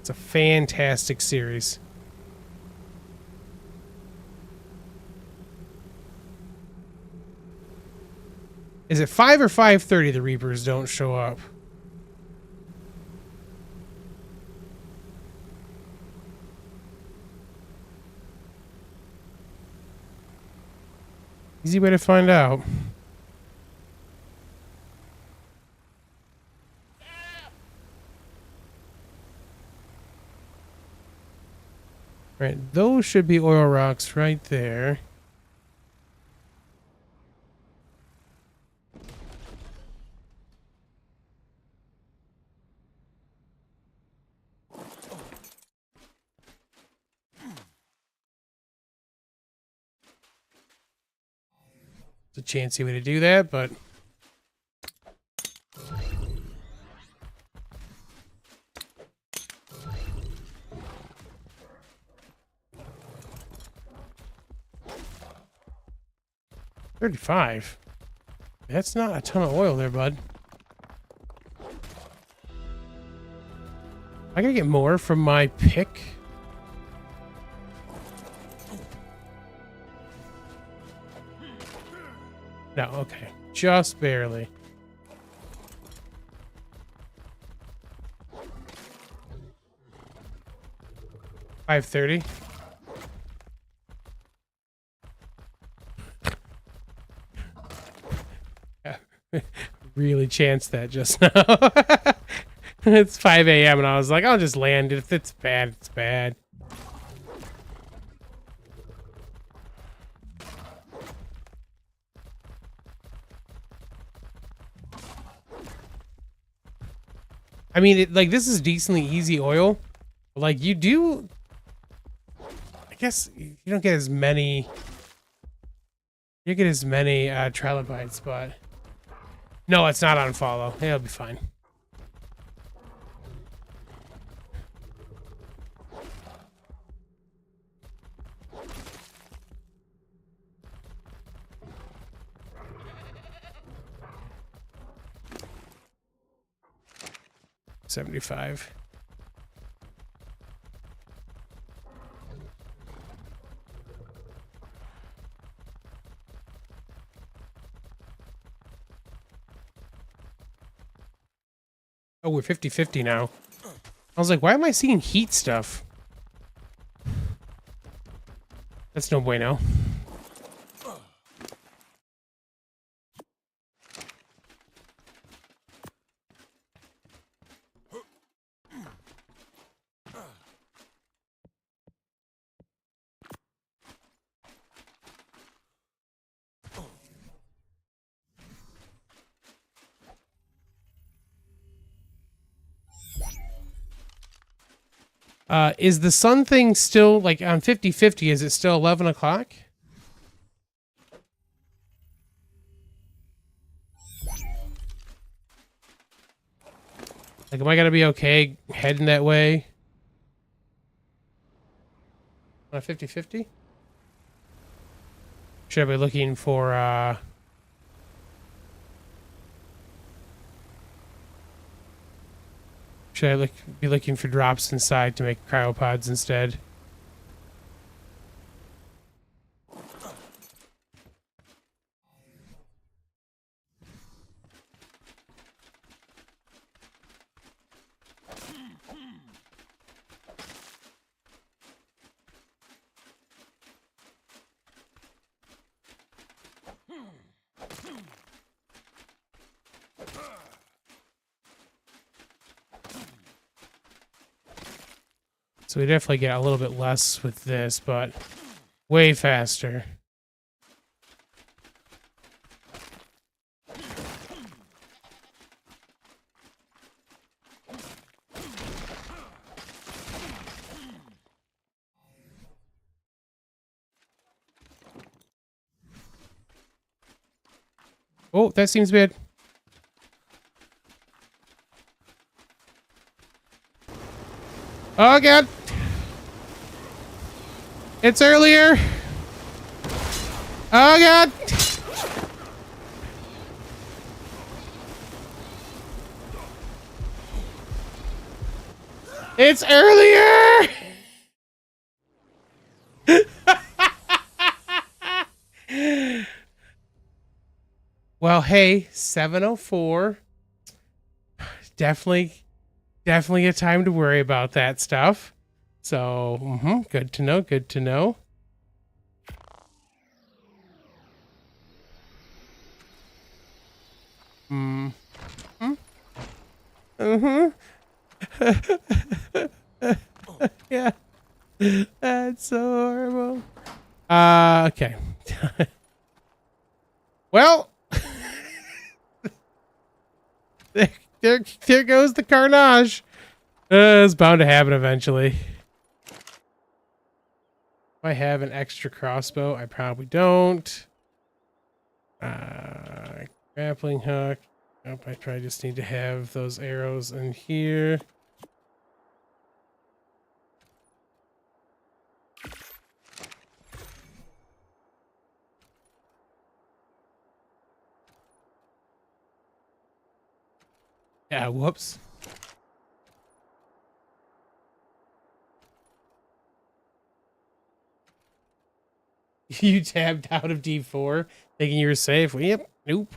A: It's a fantastic series. Is it 5 or 5:30 the Reapers don't show up? Easy way to find out. Right, those should be oil rocks right there. It's a chancy way to do that, but $35. That's not a ton of oil there, bud. I gotta get more from my pick. No, okay. Just barely. $5.30. Yeah. Really chanced that just now. It's 5 a.m. and I was like, I'll just land it. If it's bad, it's bad. I mean, like, this is decently easy oil. But, like, you do... I guess you don't get as many... You get as many trilobites, but... No, it's not on follow. It'll be fine. $75. Oh, we're 50-50 now. I was like, why am I seeing heat stuff? That's no bueno. Is the sun thing still, like, on 50/50? Is it still 11 o'clock? Like, am I gonna be okay heading that way? On 50/50? Should I be looking for, should I be looking for drops inside to make cryopods instead? So we definitely get a little bit less with this, but way faster. Oh, that seems bad. Oh, God. It's earlier. Oh, God. It's earlier. Well, hey, 7:04. Definitely a time to worry about that stuff. So, good to know, good to know. Yeah. That's so horrible. Okay. Well, there goes the carnage. It's bound to happen eventually. Do I have an extra crossbow? I probably don't. Grappling hook. Nope, I probably just need to have those arrows in here. Yeah, whoops. You tabbed out of D4 thinking you were safe. Well, yep. Nope.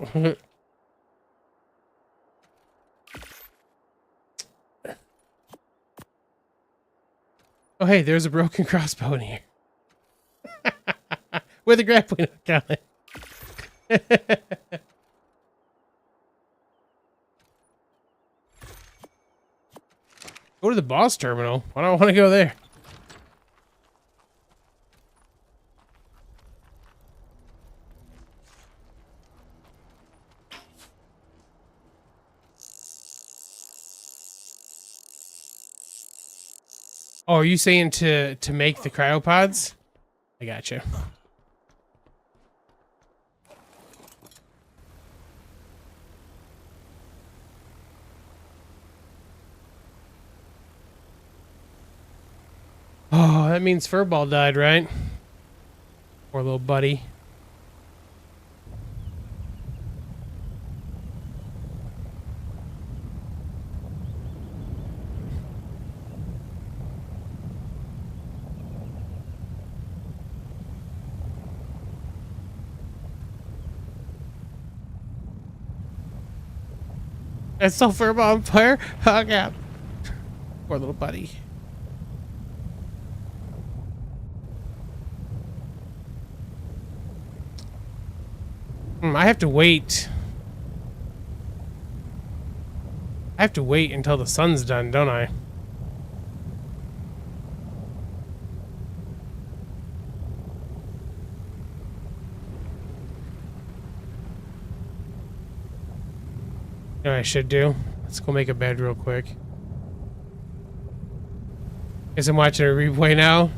A: Oh, hey, there's a broken crossbow in here. With a grappling hook on it. Go to the boss terminal. Why don't I want to go there? Oh, are you saying to make the cryopods? I gotcha. Oh, that means Furball died, right? Poor little buddy. That's so Furball on fire. Oh, God. Poor little buddy. I have to wait. I have to wait until the sun's done, don't I? You know what I should do? Let's go make a bed real quick. Guess I'm watching a replay now.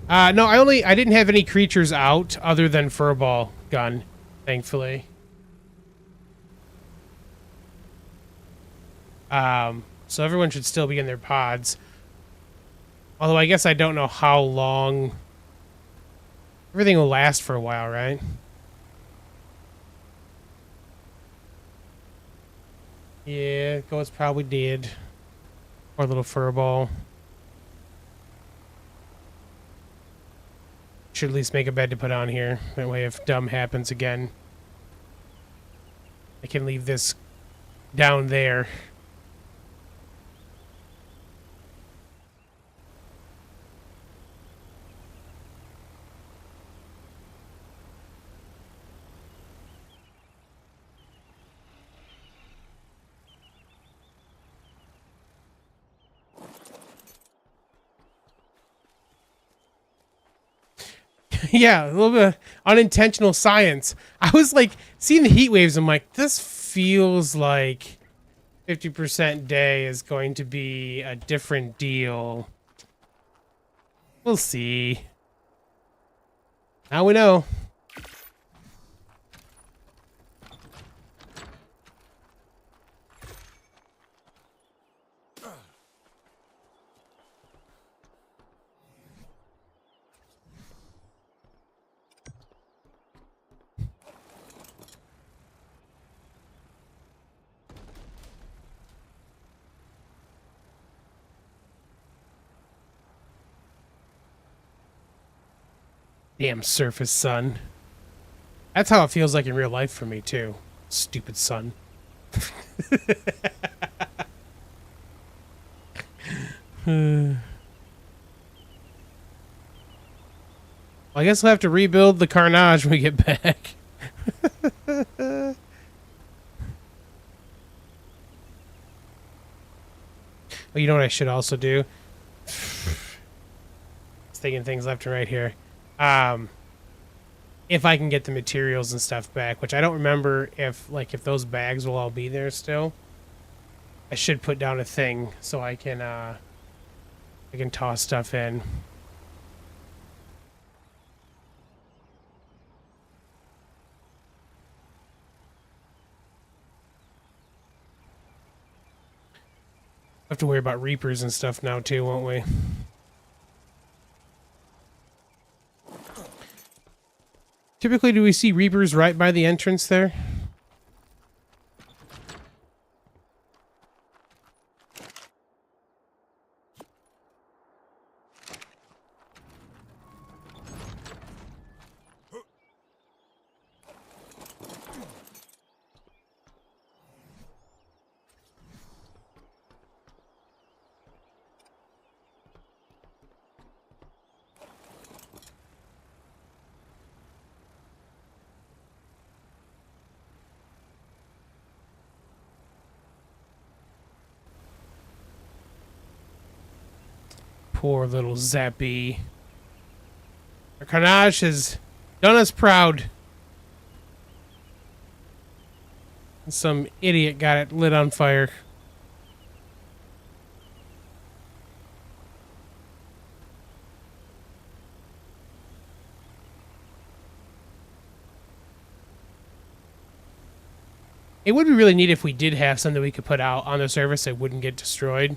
A: No, I didn't have any creatures out other than furball gun, thankfully. So everyone should still be in their pods. Although I guess I don't know how long. Everything will last for a while, right? Yeah, Goat's probably dead. Poor little furball. Should at least make a bed to put on here. That way if dumb happens again, I can leave this down there. Yeah, a little bit of unintentional science. I was like, seeing the heat waves, I'm like, this feels like 50% day is going to be a different deal. We'll see. Now we know. Damn surface sun. That's how it feels like in real life for me, too. Stupid sun. Well, I guess we'll have to rebuild the carnage when we get back. Oh, you know what I should also do? Just thinking things left and right here. If I can get the materials and stuff back, which I don't remember if those bags will all be there still. I should put down a thing so I can toss stuff in. Have to worry about reapers and stuff now too, won't we? Typically, do we see reapers right by the entrance there? Poor little Zappy. Our carnage has done us proud. Some idiot got it lit on fire. It would be really neat if we did have something we could put out on the surface that wouldn't get destroyed.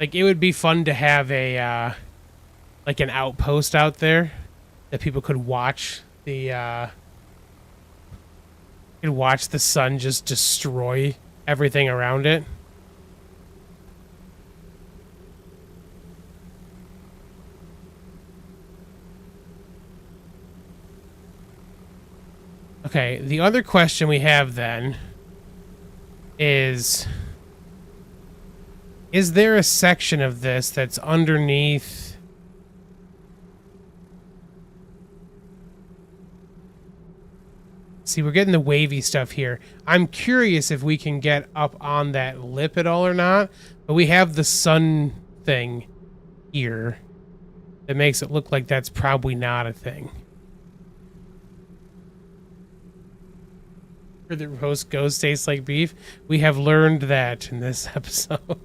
A: Like, it would be fun to have a, like an outpost out there that people could watch the sun just destroy everything around it. Okay, the other question we have then is there a section of this that's underneath? See, we're getting the wavy stuff here. I'm curious if we can get up on that lip at all or not, but we have the sun thing here that makes it look like that's probably not a thing. Or the roast ghost tastes like beef. We have learned that in this episode.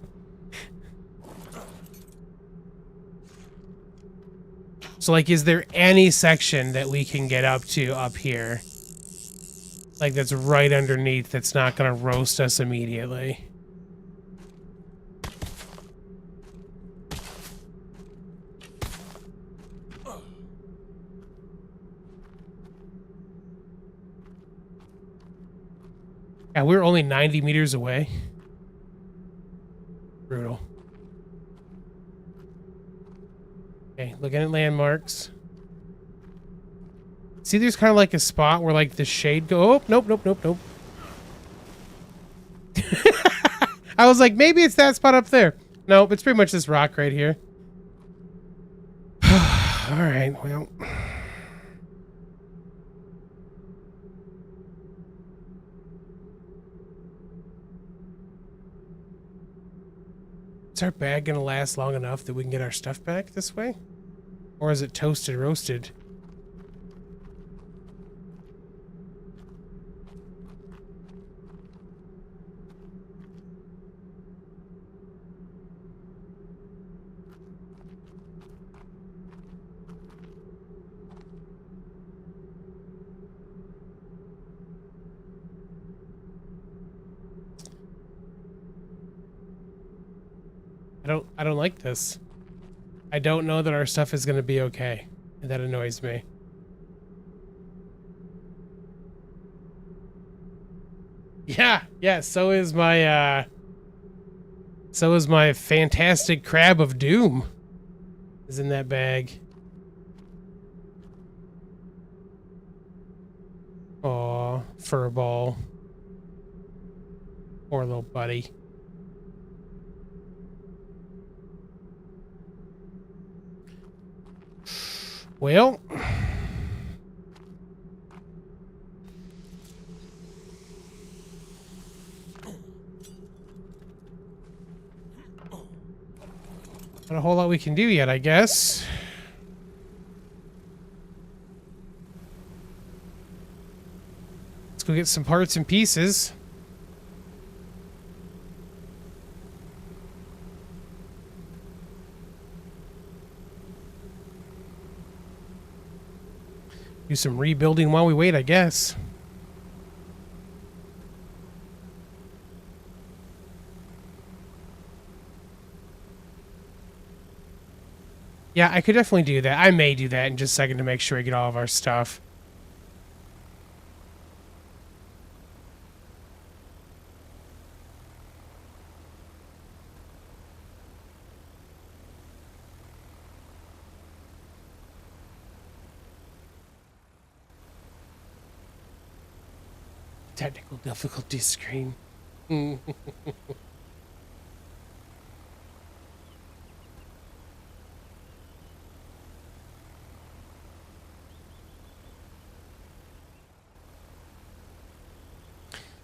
A: So, like, is there any section that we can get up to up here? Like, that's right underneath that's not going to roast us immediately? Yeah, we're only 90 meters away. Brutal. Okay, looking at landmarks. See, there's kind of like a spot where like the shade go. Oh, nope, nope, nope, nope. I was like, maybe it's that spot up there. Nope, it's pretty much this rock right here. All right, well. Is our bag gonna last long enough that we can get our stuff back this way? Or is it toasted, roasted? I don't like this. I don't know that our stuff is gonna be okay. And that annoys me. Yeah, so is my fantastic crab of doom. Is in that bag. Aw, furball. Poor little buddy. Well, not a whole lot we can do yet, I guess. Let's go get some parts and pieces. Do some rebuilding while we wait, I guess. Yeah, I could definitely do that. I may do that in just a second to make sure I get all of our stuff. Technical difficulty screen.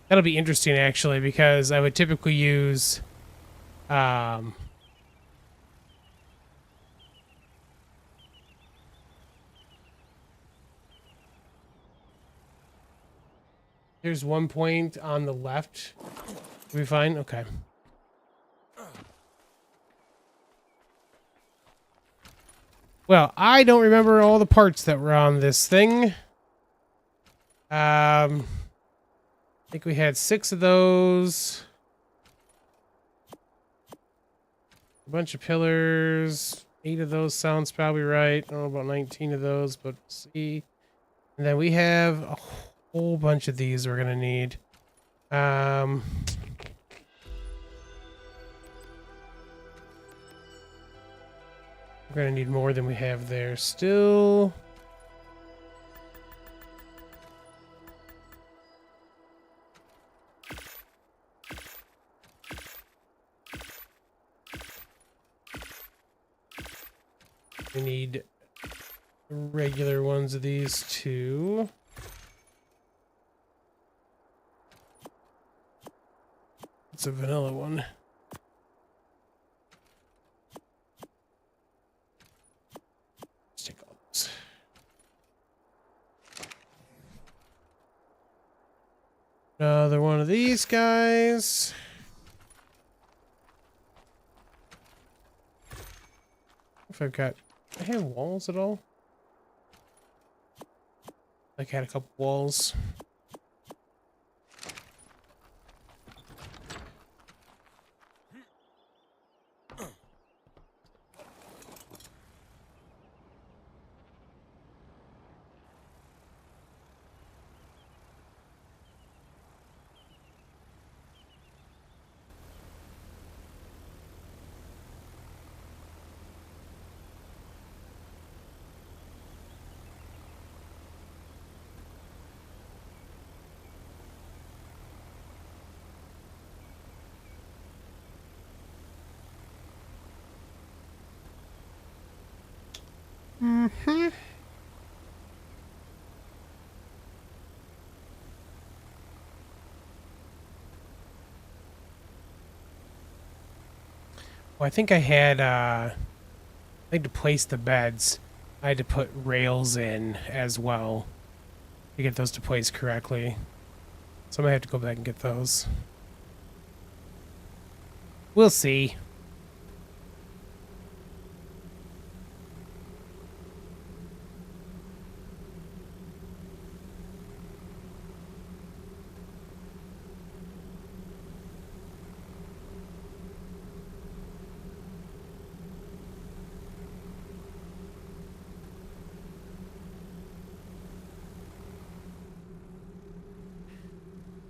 A: That'll be interesting, actually, because I would typically use... There's one point on the left. Are we fine? Okay. Well, I don't remember all the parts that were on this thing. I think we had 6 of those. A bunch of pillars. 8 of those sounds probably right. I don't know about 19 of those, but see. And then we have a whole bunch of these we're gonna need. We're gonna need more than we have there still. We need regular ones of these too. It's a vanilla one. Let's take all those. Another one of these guys. If I've got... I have walls at all? Like I had a couple walls. Mm-hmm. Well, I think I had, I had to place the beds. I had to put rails in as well to get those to place correctly. So I might have to go back and get those. We'll see.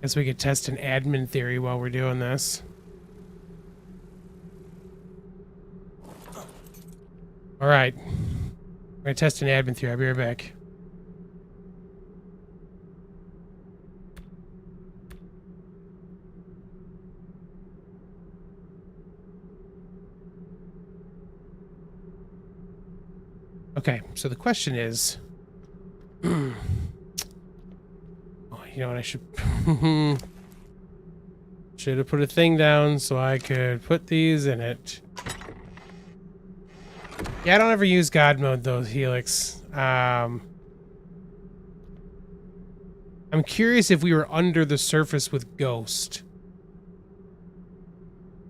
A: Guess we could test an admin theory while we're doing this. All right. I'm going to test an admin theory. I'll be right back. Okay, so the question is... oh, you know what, I should... should have put a thing down so I could put these in it. Yeah, I don't ever use God mode though, Helix. I'm curious if we were under the surface with Ghost,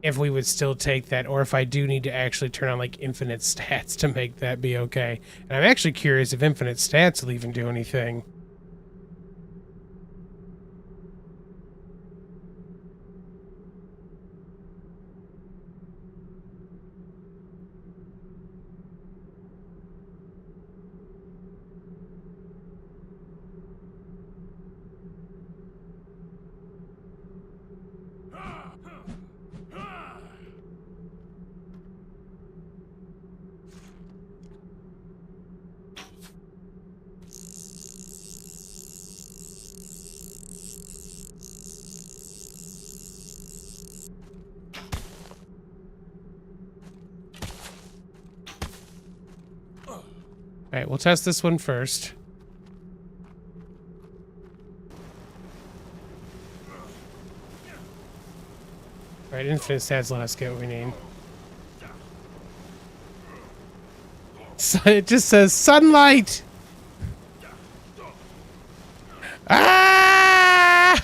A: if we would still take that, or if I do need to actually turn on like infinite stats to make that be okay. And I'm actually curious if infinite stats will even do anything. Alright, we'll test this one first. Alright, infinite stats let us get what we need. So it just says sunlight! Ah!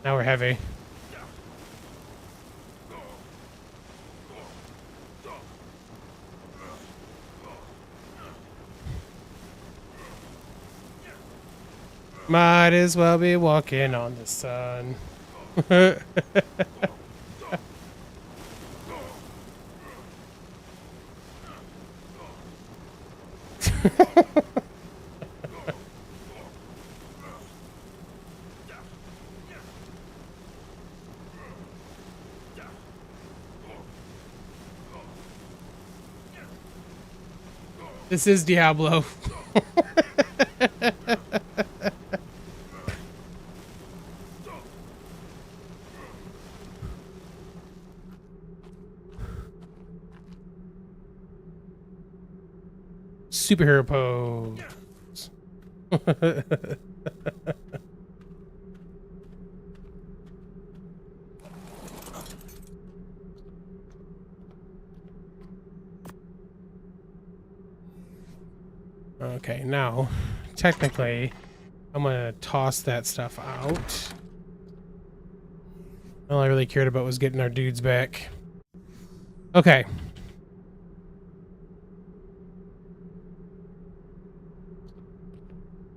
A: Now we're heavy. Might as well be walking on the sun. This is Diablo. Superhero pose. Okay, now, technically, I'm gonna toss that stuff out. All I really cared about was getting our dudes back. Okay.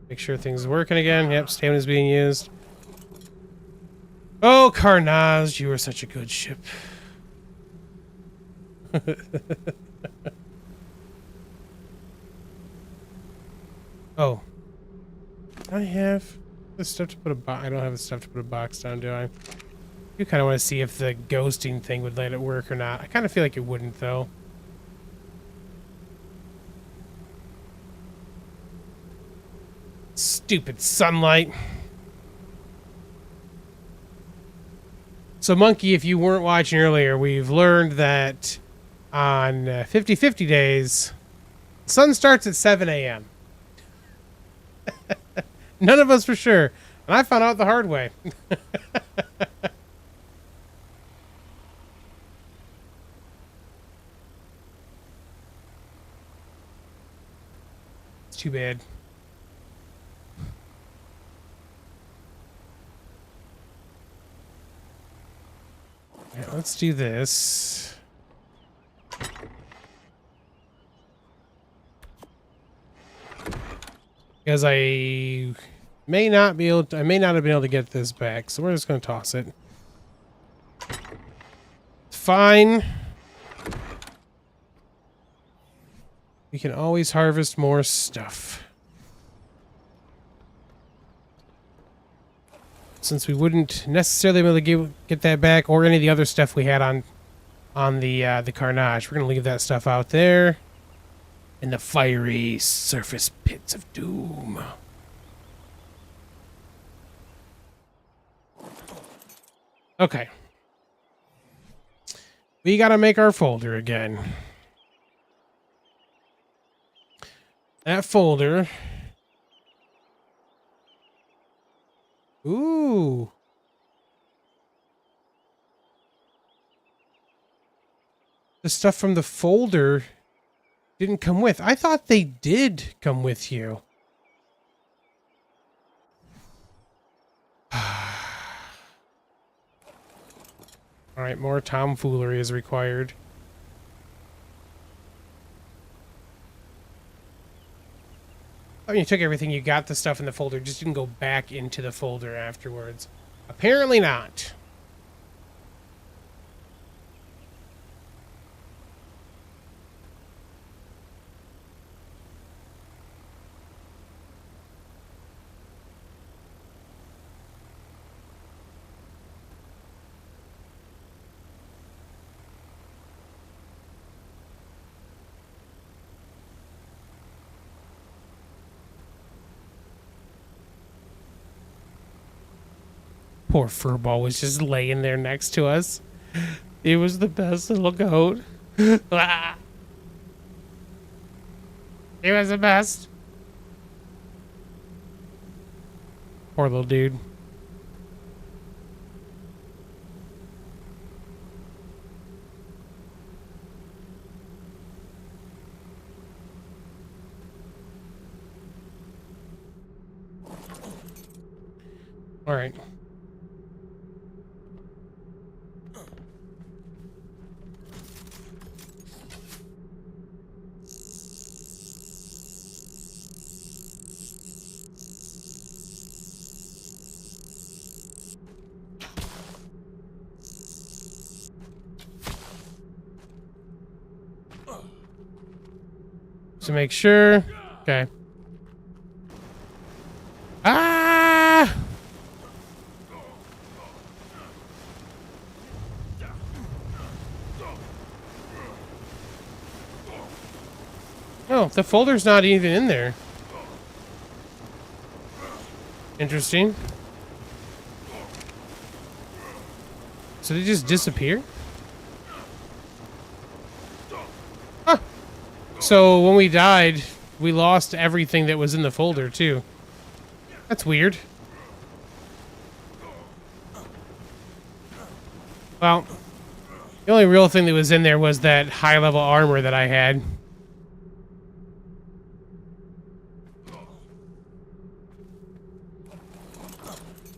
A: Make sure things are working again. Yep, stamina's being used. Oh, Carnage, you are such a good ship. Oh. I have the stuff to put a box. I don't have the stuff to put a box down, do I? You kind of want to see if the ghosting thing would let it work or not. I kind of feel like it wouldn't, though. Stupid sunlight. So, Monkey, if you weren't watching earlier, we've learned that on 50-50 days, the sun starts at 7 a.m. None of us for sure. And I found out the hard way. It's too bad. Right, let's do this. Because I may not be able to, I may not have been able to get this back, so we're just going to toss it. Fine. We can always harvest more stuff. Since we wouldn't necessarily be able to get that back, or any of the other stuff we had on the Carnage, we're going to leave that stuff out there in the fiery surface pits of doom. Okay. We gotta make our folder again. That folder. Ooh. The stuff from the folder didn't come with. I thought they did come with you. Alright, more tomfoolery is required. I mean, you took everything, you got the stuff in the folder, just didn't go back into the folder afterwards. Apparently not. Poor Furball was just laying there next to us. It was the best little goat. It was the best. Poor little dude. All right. To make sure. Okay. Ah! Oh, the folder's not even in there. Interesting. So they just disappear? Huh. So when we died, we lost everything that was in the folder too. That's weird. Well, the only real thing that was in there was that high-level armor that I had.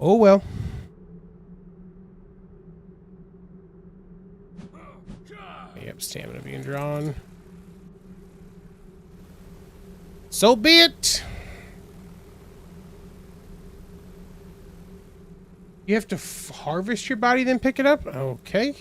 A: Oh well. Yep, stamina being drawn. So be it. You have to harvest your body, then pick it up? Okay.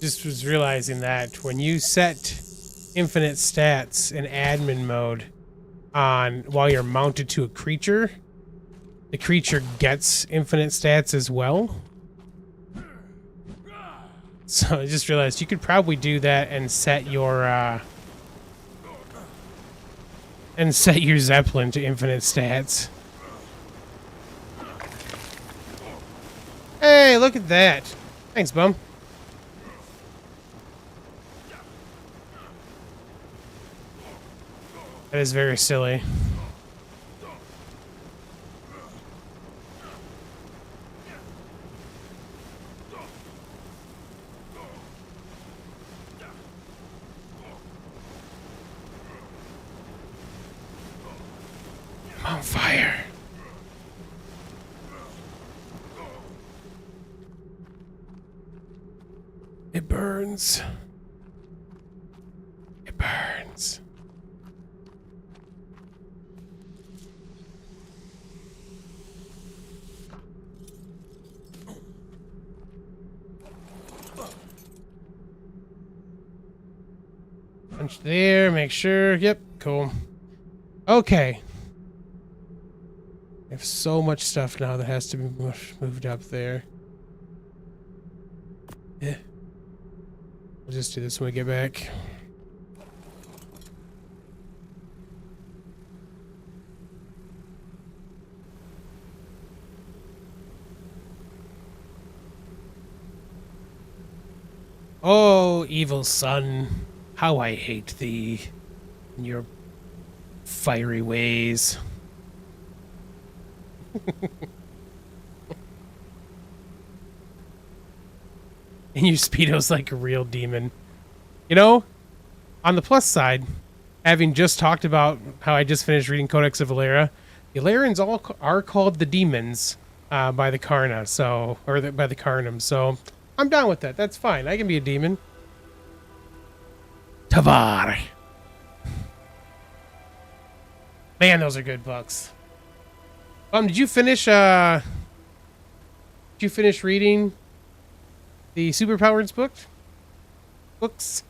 A: just was realizing that when you set infinite stats in admin mode on while you're mounted to a creature, the creature gets infinite stats as well. So I just realized you could probably do that and set your Zeppelin to infinite stats. Hey, look at that. Thanks, bum. That is very silly. I'm on fire. It burns. It burns. Punch there, make sure. Yep, cool. Okay. I have so much stuff now that has to be moved up there. Yeah. We'll just do this when we get back. Oh, evil son, how I hate thee and your fiery ways. And your Speedo's like a real demon. You know, on the plus side, having just talked about how I just finished reading Codex of Valera, the Alarans all are called the demons by the Karna, so by the Karnam. So I'm down with that. That's fine. I can be a demon. Tavar. Man, those are good books. Did you finish reading the Superpowers books?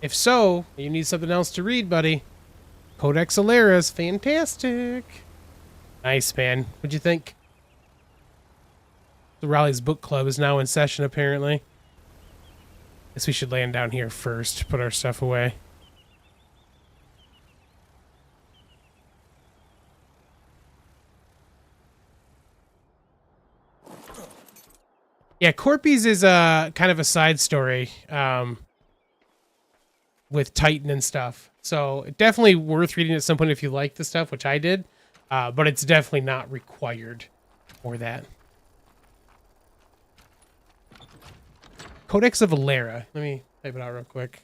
A: If so, you need something else to read, buddy. Codex Alera is fantastic. Nice, man. What'd you think? The Raleigh's book club is now in session, apparently. Guess we should land down here first, put our stuff away. Yeah, Corpies is a kind of a side story with Titan and stuff. So definitely worth reading at some point if you like the stuff, which I did. But it's definitely not required for that. Codex of Valera. Let me type it out real quick.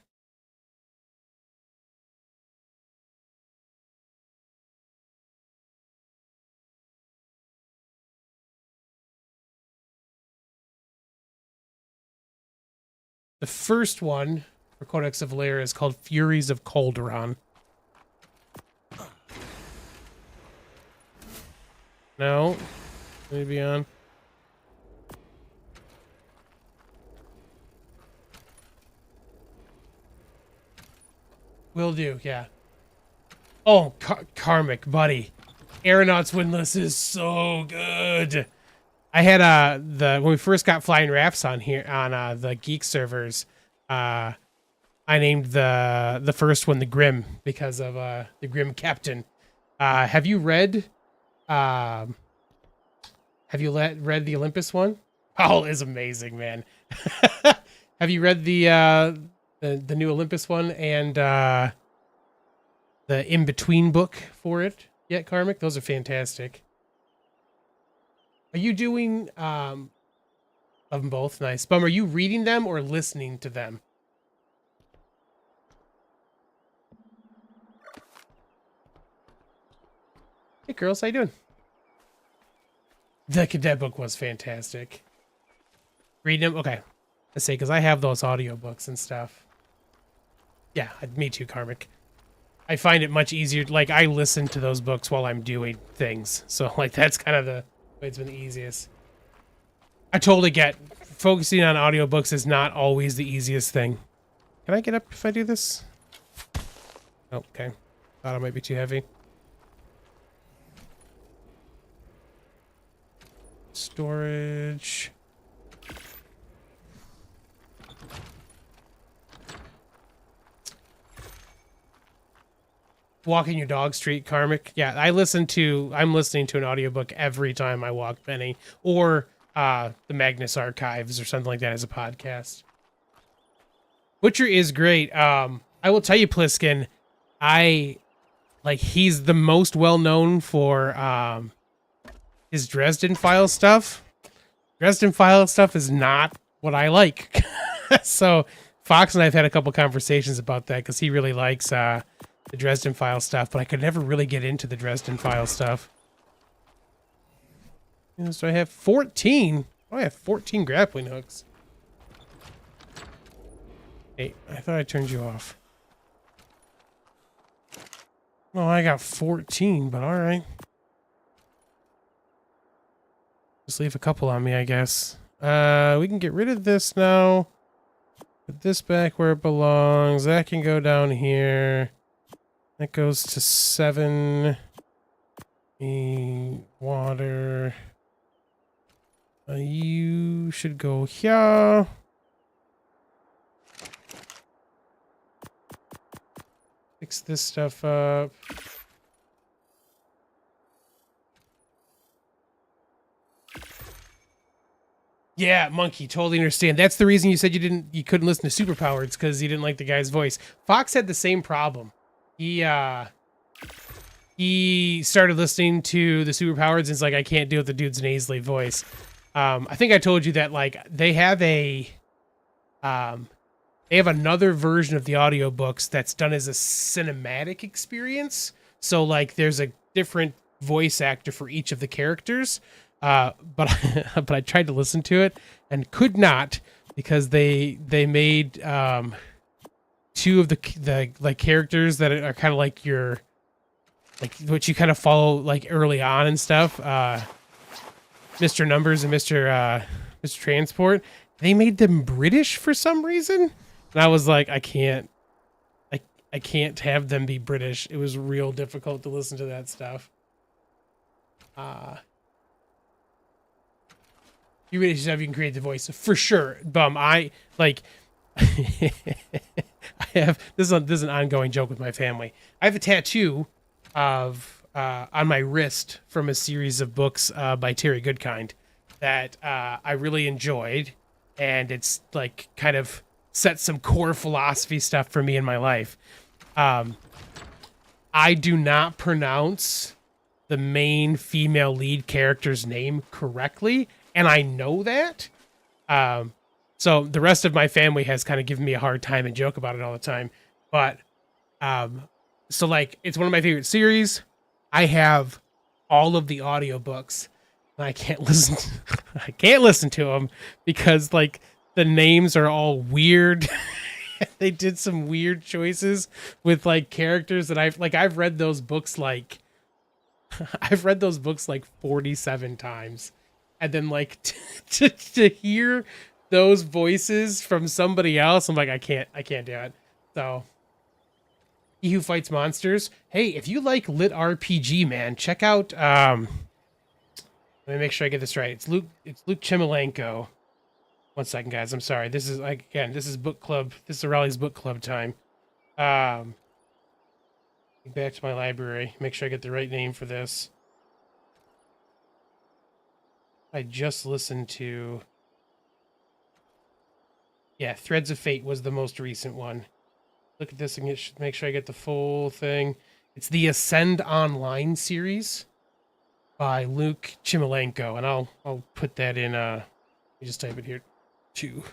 A: The first one for Codex of Valera is called Furies of Calderon. No. Maybe on. Will do, yeah. Oh, Karmic, buddy. Aeronauts Windless is so good. I had when we first got Flying Rafts on here on the Geeks servers, I named the first one the Grim because of the Grim Captain. Have you read read the Olympus one? Oh, it's amazing, man. Have you read the the new Olympus one, and the in between book for it yet, Karmic. Those are fantastic. Are you doing of them both? Nice. Bum, are you reading them or listening to them? Hey girls, how you doing? The cadet book was fantastic. Reading them? Okay. Let's say, because I have those audiobooks and stuff. Yeah, me too, Karmic. I find it much easier. Like, I listen to those books while I'm doing things. So, like, that's kind of the way it's been the easiest. I totally get focusing on audiobooks is not always the easiest thing. Can I get up if I do this? Oh, okay. Thought it might be too heavy. Storage. Walking your dog street, Karmic. Yeah, I'm listening to an audiobook every time I walk Benny, or the Magnus Archives or something like that as a podcast. Butcher is great. I will tell you, Pliskin, he's the most well known for his Dresden Files stuff. Dresden Files stuff is not what I like. So Fox and I have had a couple conversations about that because he really likes the Dresden Files stuff, but I could never really get into the Dresden Files stuff. So I have 14. Oh, I have 14 grappling hooks. Hey, I thought I turned you off. Well, I got 14, but all right. Just leave a couple on me, I guess. We can get rid of this now. Put this back where it belongs. That can go down here. That goes to 7. Water. You should go here. Fix this stuff up. Yeah, Monkey, totally understand. That's the reason you said you couldn't listen to Superpowered. It's because you didn't like the guy's voice. Fox had the same problem. He started listening to the Superpowers and it's like, I can't deal with the dude's nasally voice. I think I told you that like they have another version of the audiobooks that's done as a cinematic experience. So like there's a different voice actor for each of the characters. But but I tried to listen to it and could not because they made two of the like characters that are kind of like your like what you kind of follow like early on and stuff. Mr. Numbers and Mr. Transport. They made them British for some reason, and I was like, I can't have them be British. It was real difficult to listen to that stuff. You really should have you can create the voice for sure. Bum, I like. I have this is an ongoing joke with my family. I have a tattoo of on my wrist from a series of books by Terry Goodkind that I really enjoyed, and it's like kind of set some core philosophy stuff for me in my life. I do not pronounce the main female lead character's name correctly, and I know that. So the rest of my family has kind of given me a hard time and joke about it all the time. But so like it's one of my favorite series. I have all of the audiobooks. And I can't listen to them because like the names are all weird. They did some weird choices with like characters that I've read those books like I've read those books like 47 times. And then like to hear those voices from somebody else, I'm like, I can't do it. So He Who Fights Monsters. Hey, if you like lit RPG, man, check out let me make sure I get this right. It's Luke Chimilenko. One second, guys. I'm sorry. This is book club. This is Arahli's book club time. Back to my library. Make sure I get the right name for this. I just listened to Yeah, Threads of Fate was the most recent one. Look at this and make sure I get the full thing. It's the Ascend Online series by Luke Chimilenko, and I'll put that in. Let me just type it here, too.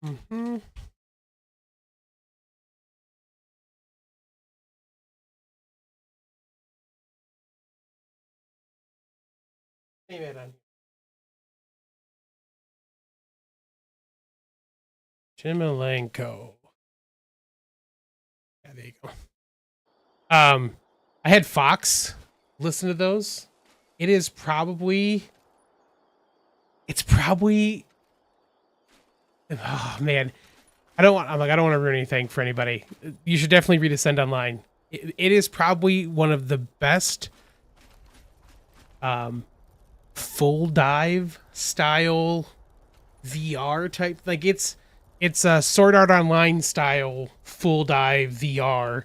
A: Mm-hmm. Hey, man, Chimilenko. Yeah, there you go. I had Fox listen to those. It's probably, oh man, I don't want to ruin anything for anybody. You should definitely read Ascend Online. It is probably one of the best, full dive style VR type. Like it's a Sword Art Online style full dive VR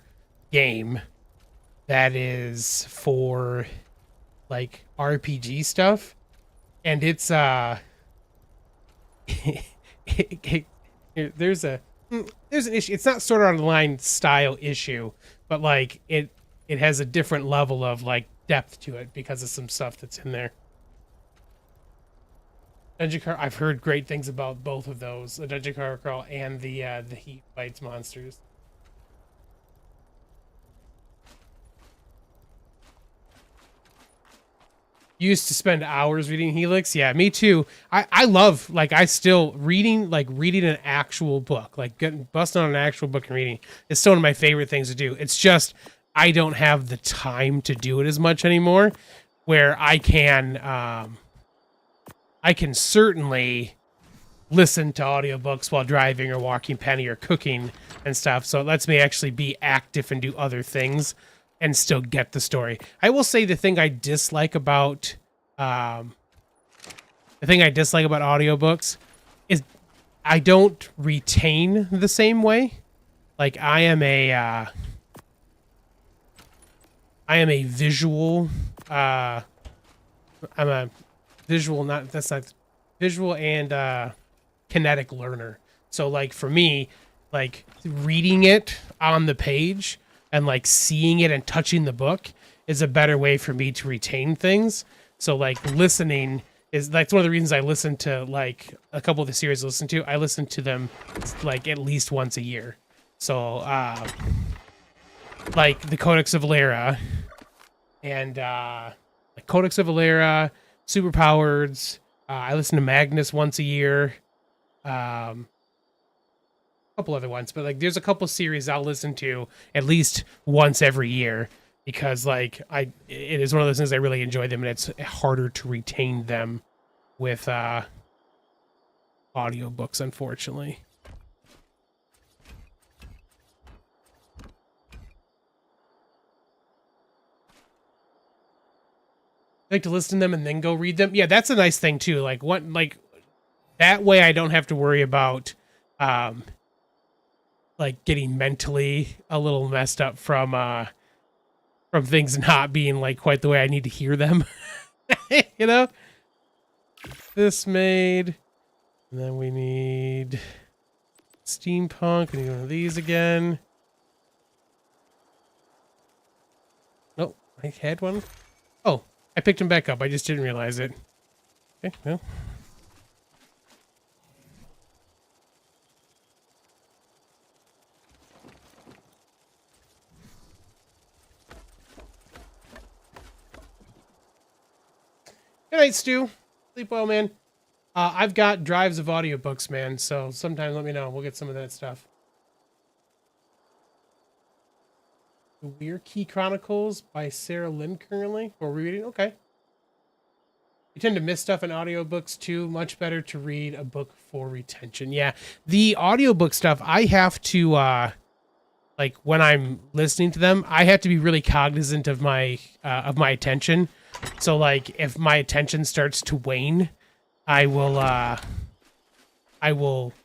A: game that is for like RPG stuff, and it's there's an issue. It's not Sword Art Online style issue, but like it has a different level of like depth to it because of some stuff that's in there. Dungeon Crawl, I've heard great things about both of those, the Dungeon Crawl and the Heat Fights monsters. Used to spend hours reading Helix. Yeah, me too. I love, like, I still reading an actual book, like getting busting on an actual book and reading. It's still one of my favorite things to do. It's just I don't have the time to do it as much anymore. Where I can certainly listen to audiobooks while driving or walking penny or cooking and stuff. So it lets me actually be active and do other things and still get the story. I will say the thing I dislike about audiobooks is I don't retain the same way. Like I am a visual I'm a visual visual and kinetic learner. So like for me, like reading it on the page and like seeing it and touching the book is a better way for me to retain things. So like listening is that's one of the reasons I listen to like a couple of the series I listen to them like at least once a year. So like the Codex of Valera and like Codex of Valera, Superpowered. I listen to Magnus once a year. A couple other ones, but like there's a couple series I'll listen to at least once every year because like it is one of those things I really enjoy them, and it's harder to retain them with audiobooks, unfortunately. I like to listen to them and then go read them. Yeah, that's a nice thing too. Like that way I don't have to worry about like getting mentally a little messed up from things not being like quite the way I need to hear them. You know? This made, and then we need steampunk. We need one of these again. Oh, I had one. Oh, I picked him back up. I just didn't realize it. Okay, well. Good night, Stu. Sleep well, man. I've got drives of audiobooks, man, so sometime let me know. We'll get some of that stuff. The Weird Key Chronicles by Sarah Lynn currently. We're reading? Okay. You tend to miss stuff in audiobooks too. Much better to read a book for retention. Yeah. The audiobook stuff, I have to like when I'm listening to them, I have to be really cognizant of my attention. So like if my attention starts to wane, I will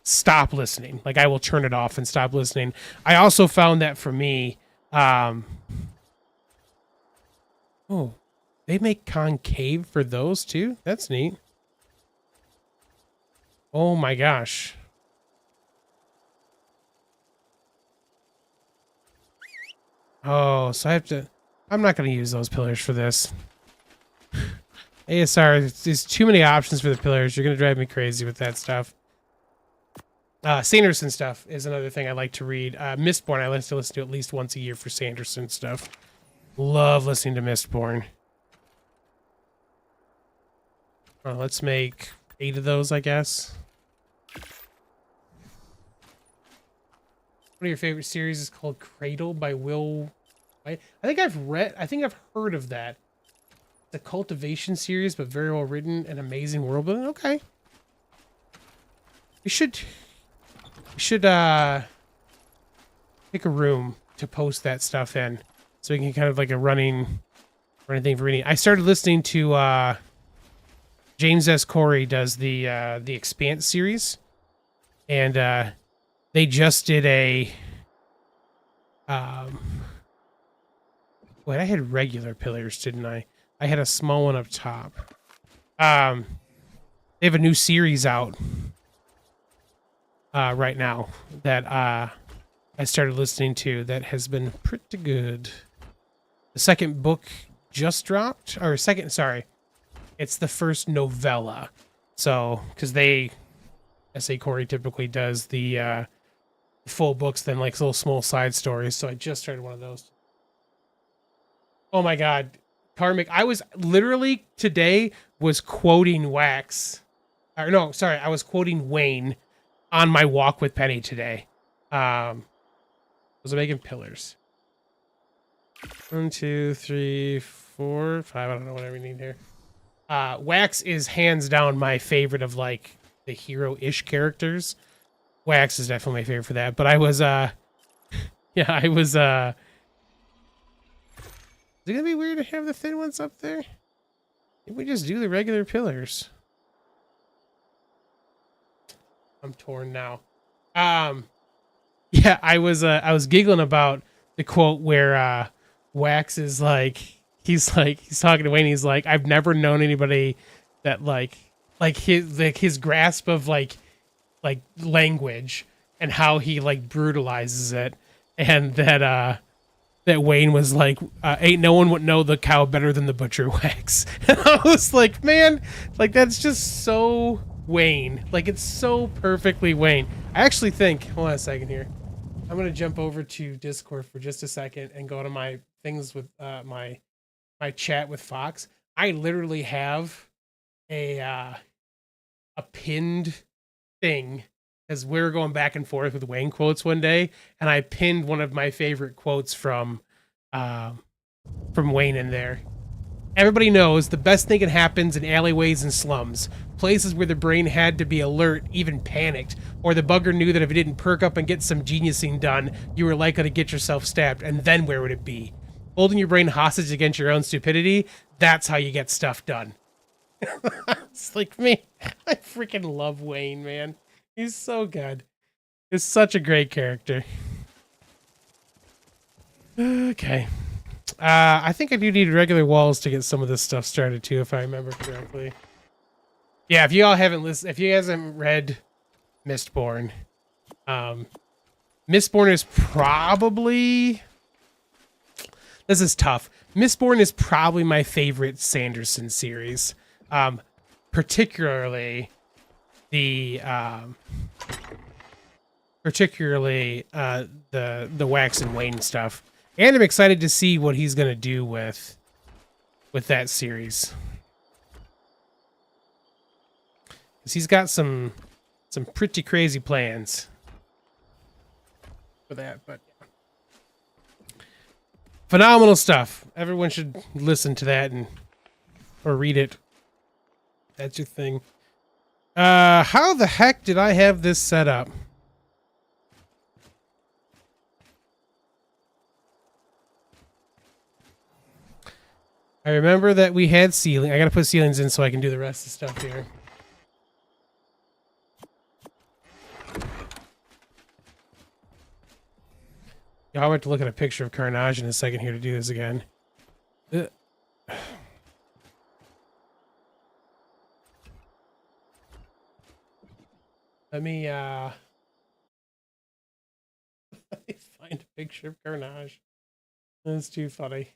A: stop listening. Like I will turn it off and stop listening. I also found that for me, Um. Oh, they make concave for those too? That's neat. Oh my gosh. Oh, so I have to... I'm not going to use those pillars for this. ASR, there's too many options for the pillars. You're going to drive me crazy with that stuff. Sanderson stuff is another thing I like to read. Mistborn, I like to listen to at least once a year for Sanderson stuff. Love listening to Mistborn. Let's make 8 of those, I guess. One of your favorite series is called Cradle by Will. I think I've heard of that. It's a cultivation series, but very well written and amazing world building. Okay. We should pick a room to post that stuff in, so we can kind of like a running thing for reading. I started listening to James S. Corey does the Expanse series, and they just did a wait, I had regular pillars, didn't I? I had a small one up top. They have a new series out right now that I started listening to that has been pretty good. The second book just dropped, or sorry. It's the first novella. So, because S.A. Corey typically does the full books, then like little small side stories. So I just started one of those. Oh my God. Karmic. I was literally today was quoting Wax. Or no, sorry. I was quoting Wayne on my walk with Penny today. Was I making pillars? 1, 2, 3, 4, 5. I don't know what we need here. Wax is hands down my favorite of like the hero-ish characters. Wax is definitely my favorite for that. But I was, yeah, I was, is it gonna be weird to have the thin ones up there? If we just do the regular pillars. I'm torn now. Yeah, I was giggling about the quote where Wax is like he's talking to Wayne. He's like, I've never known anybody that like his grasp of like language and how he like brutalizes it, and that Wayne was like, ain't no one would know the cow better than the butcher, Wax. And I was like, man, like that's just so Wayne. Like it's so perfectly Wayne. I actually think, hold on a second here. I'm going to jump over to Discord for just a second and go to my things with my chat with Fox. I literally have a pinned thing as we were going back and forth with Wayne quotes one day, and I pinned one of my favorite quotes from Wayne in there. Everybody knows the best thing that happens in alleyways and slums, places where the brain had to be alert, even panicked, or the bugger knew that if it didn't perk up and get some geniusing done, you were likely to get yourself stabbed, and then where would it be? Holding your brain hostage against your own stupidity, that's how you get stuff done. It's like, me, I freaking love Wayne, man. He's so good. He's such a great character. Okay. I think I do need regular walls to get some of this stuff started too, if I remember correctly. Yeah, if you all haven't listened, if you guys haven't read Mistborn, Mistborn is probably... This is tough. Mistborn is probably my favorite Sanderson series. Particularly the Wax and Wayne stuff. And I'm excited to see what he's gonna do with that series. Because he's got some pretty crazy plans for that, but phenomenal stuff. Everyone should listen to that or read it. That's your thing. How the heck did I have this set up? I remember that we had ceiling. I gotta put ceilings in so I can do the rest of the stuff here. Yeah, I'll have to look at a picture of Carnage in a second here to do this again. Ugh. Let me find a picture of Carnage. That's too funny.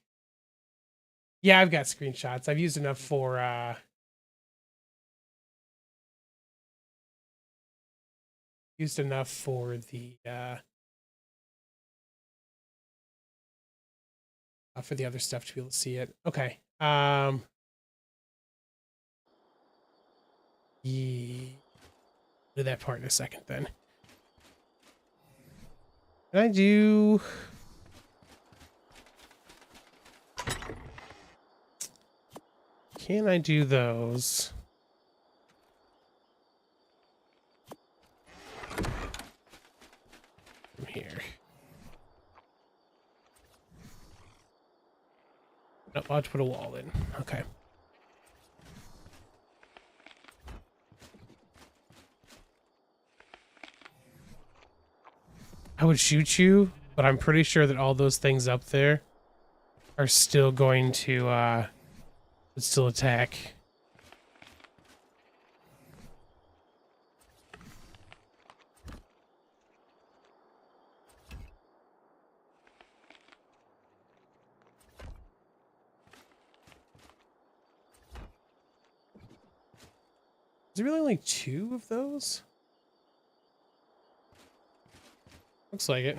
A: Yeah, I've got screenshots. I've used enough for the other stuff to be able to see it. Okay. Yeah, do that part in a second then. Can I do? Can I do those? From here. Nope, I'll have to put a wall in. Okay. I would shoot you, but I'm pretty sure that all those things up there are still going to would still attack. Is there really only 2 of those? Looks like it.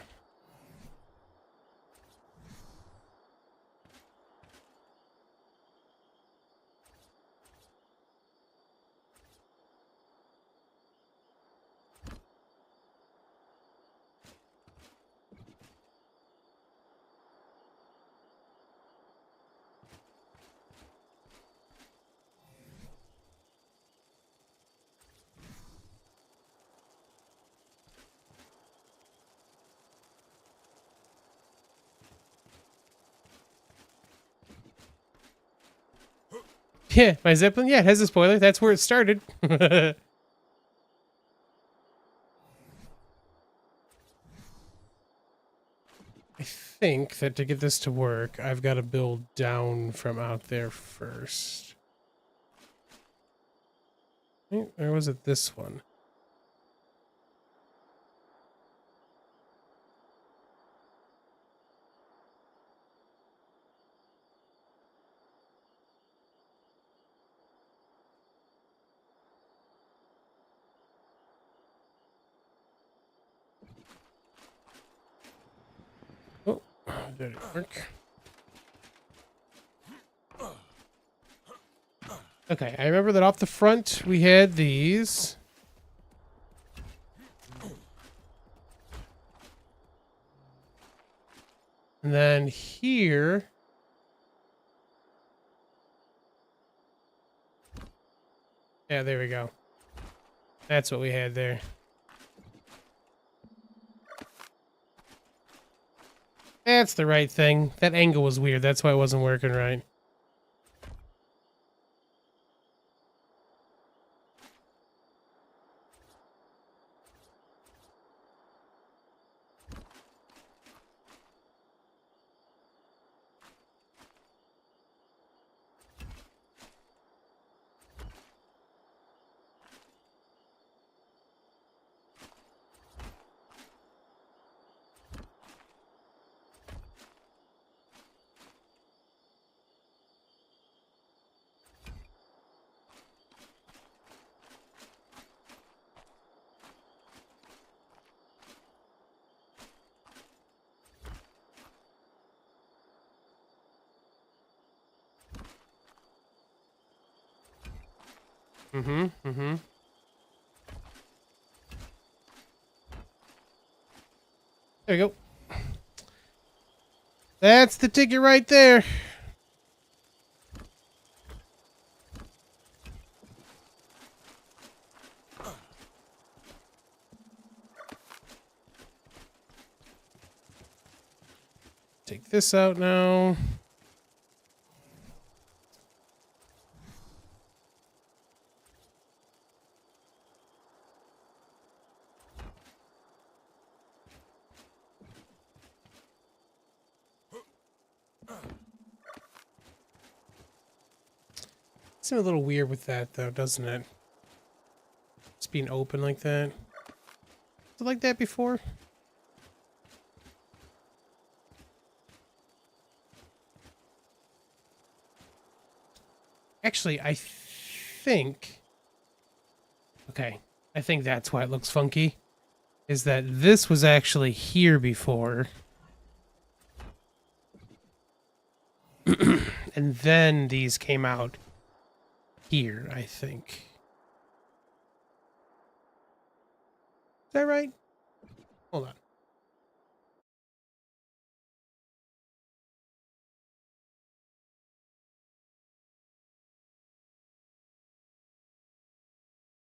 A: Yeah, my Zeppelin, yeah, it has a spoiler. That's where it started. I think that to get this to work, I've got to build down from out there first. Or was it this one? Oh, did it work? Okay, I remember that off the front we had these. And then here... Yeah, there we go. That's what we had there. That's the right thing. That angle was weird. That's why it wasn't working right. Mm-hmm. There we go. That's the ticket right there. Take this out now. Seems a little weird with that though, doesn't it? Just being open like that. Was it like that before? Actually, I think... Okay, I think that's why it looks funky. Is that this was actually here before. And then these came out here, I think. Is that right? Hold on.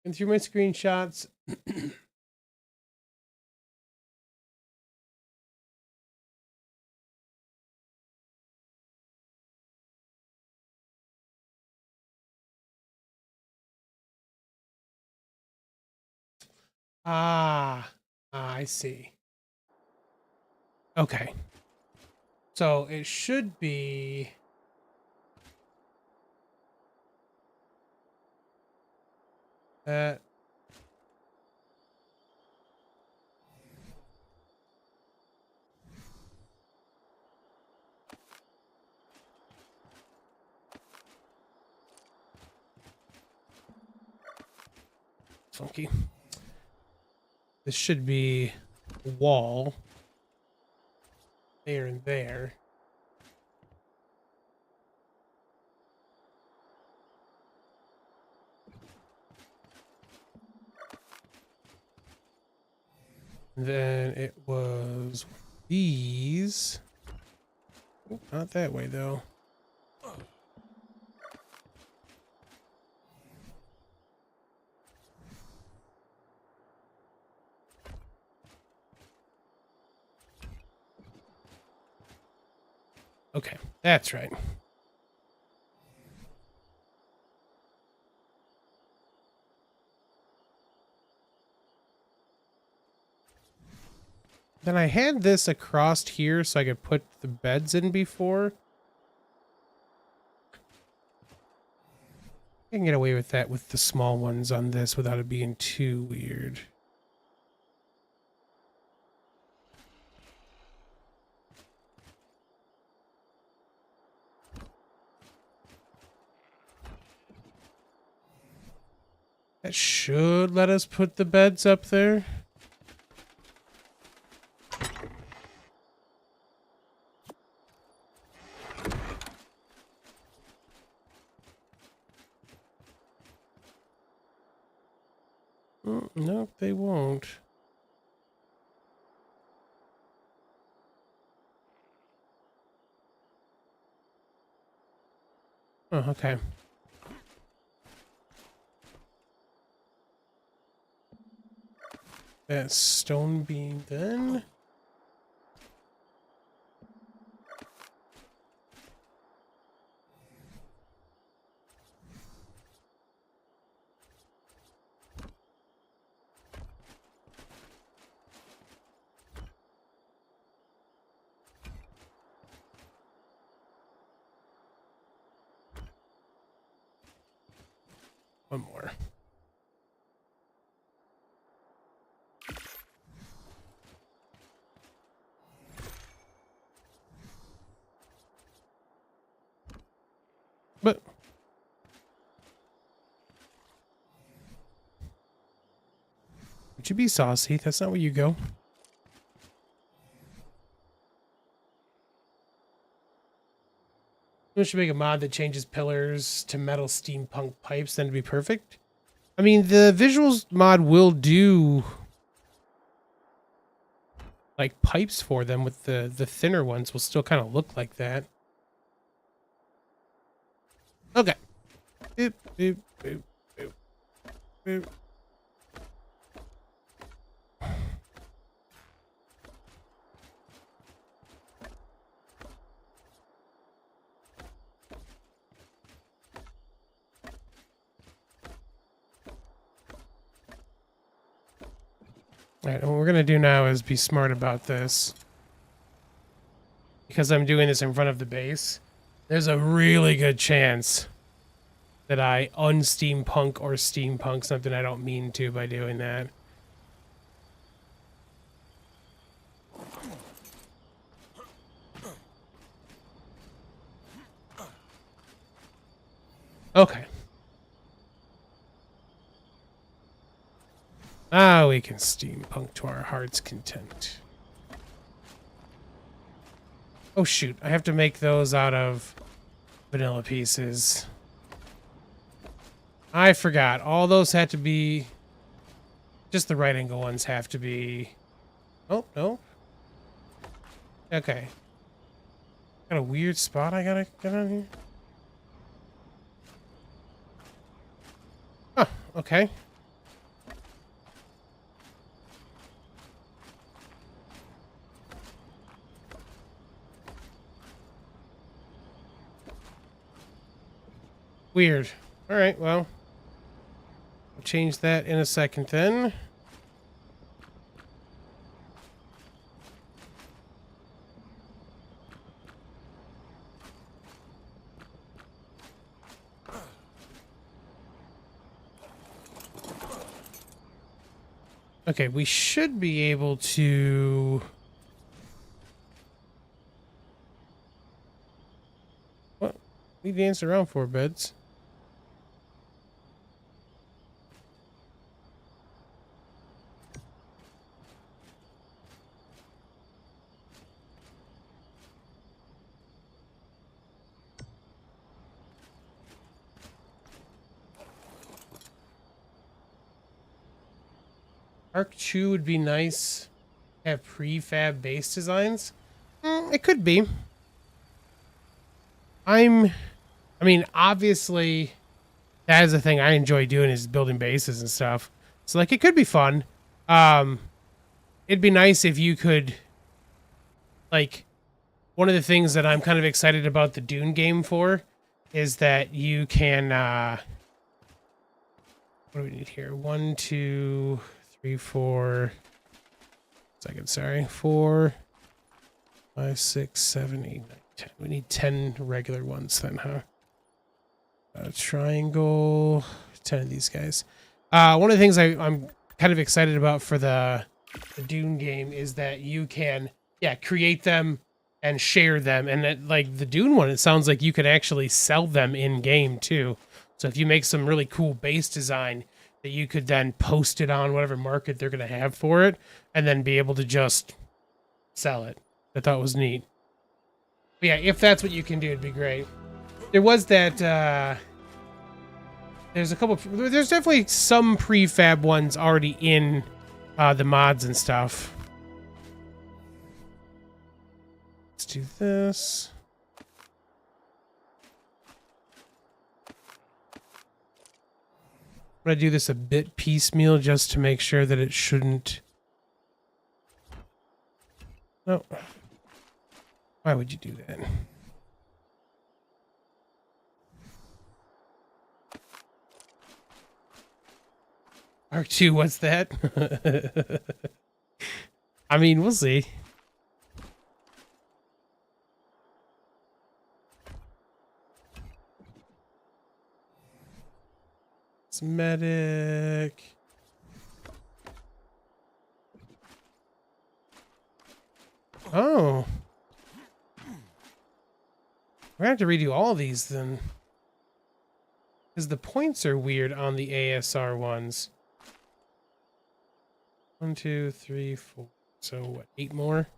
A: And through my screenshots. I see. Okay. So it should be... That... Funky. This should be wall. There and there. Then it was these. Oh, not that way though. Okay, that's right. Then I had this across here so I could put the beds in before. I can get away with that with the small ones on this without it being too weird. That should let us put the beds up there. No, they won't. Oh, okay. That stone beam then. One more. But would you be saucy? That's not where you go. We should make a mod that changes pillars to metal steampunk pipes, then it'd be perfect. I mean, the visuals mod will do like pipes for them with the thinner ones will still kind of look like that. Okay. Boop, boop, boop, boop, boop. All right, what we're going to do now is be smart about this. Because I'm doing this in front of the base, there's a really good chance that I unsteampunk or steampunk something I don't mean to by doing that. Okay. Ah, we can steampunk to our heart's content. Oh shoot, I have to make those out of vanilla pieces. I forgot. All those had to be... Just the right angle ones have to be... Oh, no. Okay. Got a weird spot I gotta get on here? Oh, okay. Weird. Alright, well. I'll change that in a second then. Okay, we should be able to... What? We danced around for beds. ARK 2 would be nice. Have prefab base designs. It could be. I mean, obviously, that is the thing I enjoy doing is building bases and stuff. So, like, it could be fun. It'd be nice if you could, like, one of the things that I'm kind of excited about the Dune game for is that you can, what do we need here? 1, 2, 3, 4 seconds, sorry. 4, 5, 6, 7, 8, 9, 10. We need 10 regular ones then, huh? Triangle, 10 of these guys. One of the things I'm kind of excited about for the Dune game is that you can, yeah, create them and share them. And that, like the Dune one, it sounds like you can actually sell them in game too. So if you make some really cool base design, that you could then post it on whatever market they're going to have for it, and then be able to just sell it. I thought it was neat. But yeah, if that's what you can do, it'd be great. There was that, there's definitely some prefab ones already in the mods and stuff. Let's do this. I'm going to do this a bit piecemeal just to make sure that it shouldn't... No. Why would you do that? ARK 2, what's that? I mean, we'll see. Medic. Oh. We're gonna have to redo all these then. Because the points are weird on the ASR ones. 1, 2, 3, 4. So what, 8 more?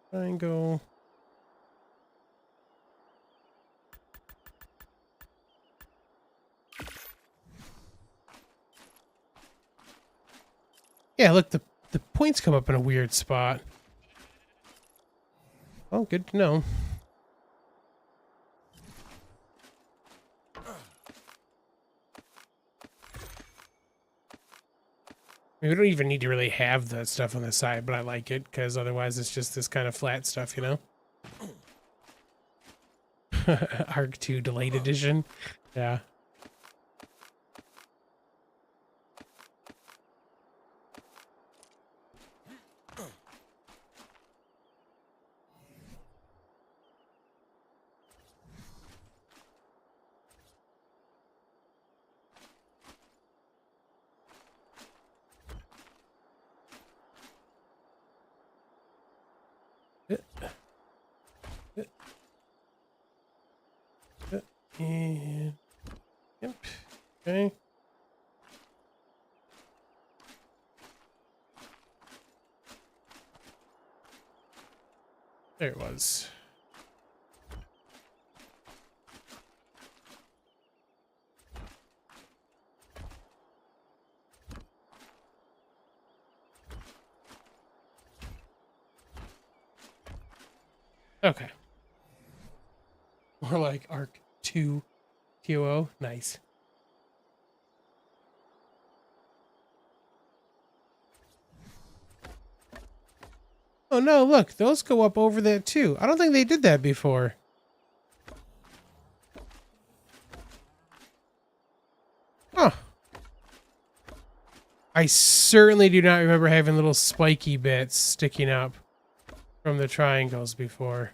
A: Triangle. Yeah, look, the points come up in a weird spot. Oh, good to know. I mean, we don't even need to really have that stuff on the side, but I like it, because otherwise it's just this kind of flat stuff, you know? ARK 2 Delayed Edition. Yeah. And yep. Okay. There it was. Okay. More like ARK 2 TOO. Nice. Oh no, look, those go up over that too. I don't think they did that before. Huh. I certainly do not remember having little spiky bits sticking up from the triangles before.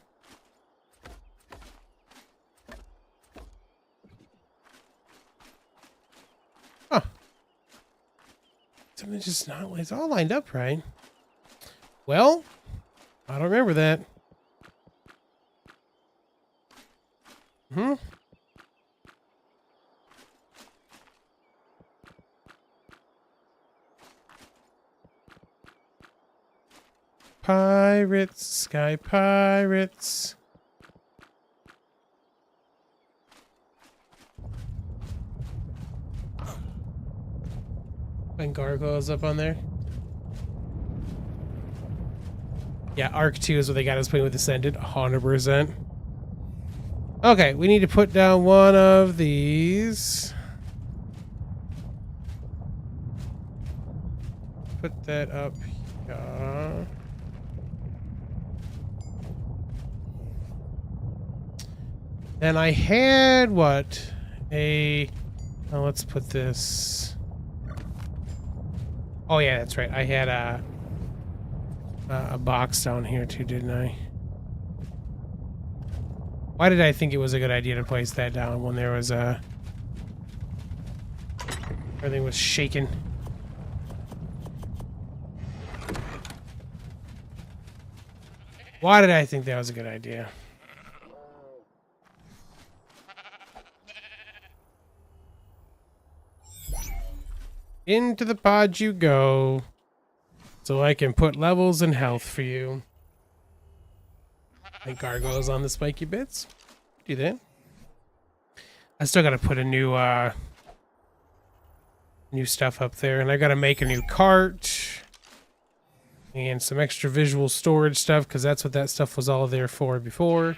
A: Huh. Something just not, it's all lined up right. Well, I don't remember that. Hmm. Pirates, sky pirates. And gargoyles up on there. Yeah, ARK 2 is what they got us playing with Ascended, 100%. Okay, we need to put down one of these. Put that up here. And I had what? Oh, let's put this. Oh yeah, that's right. I had a box down here too, didn't I? Why did I think it was a good idea to place that down when there was everything was shaking? Why did I think that was a good idea? Into the pod you go, so I can put levels and health for you. And gargoyles on the spiky bits. Do that. I still gotta put a new stuff up there, and I gotta make a new cart and some extra visual storage stuff because that's what that stuff was all there for before.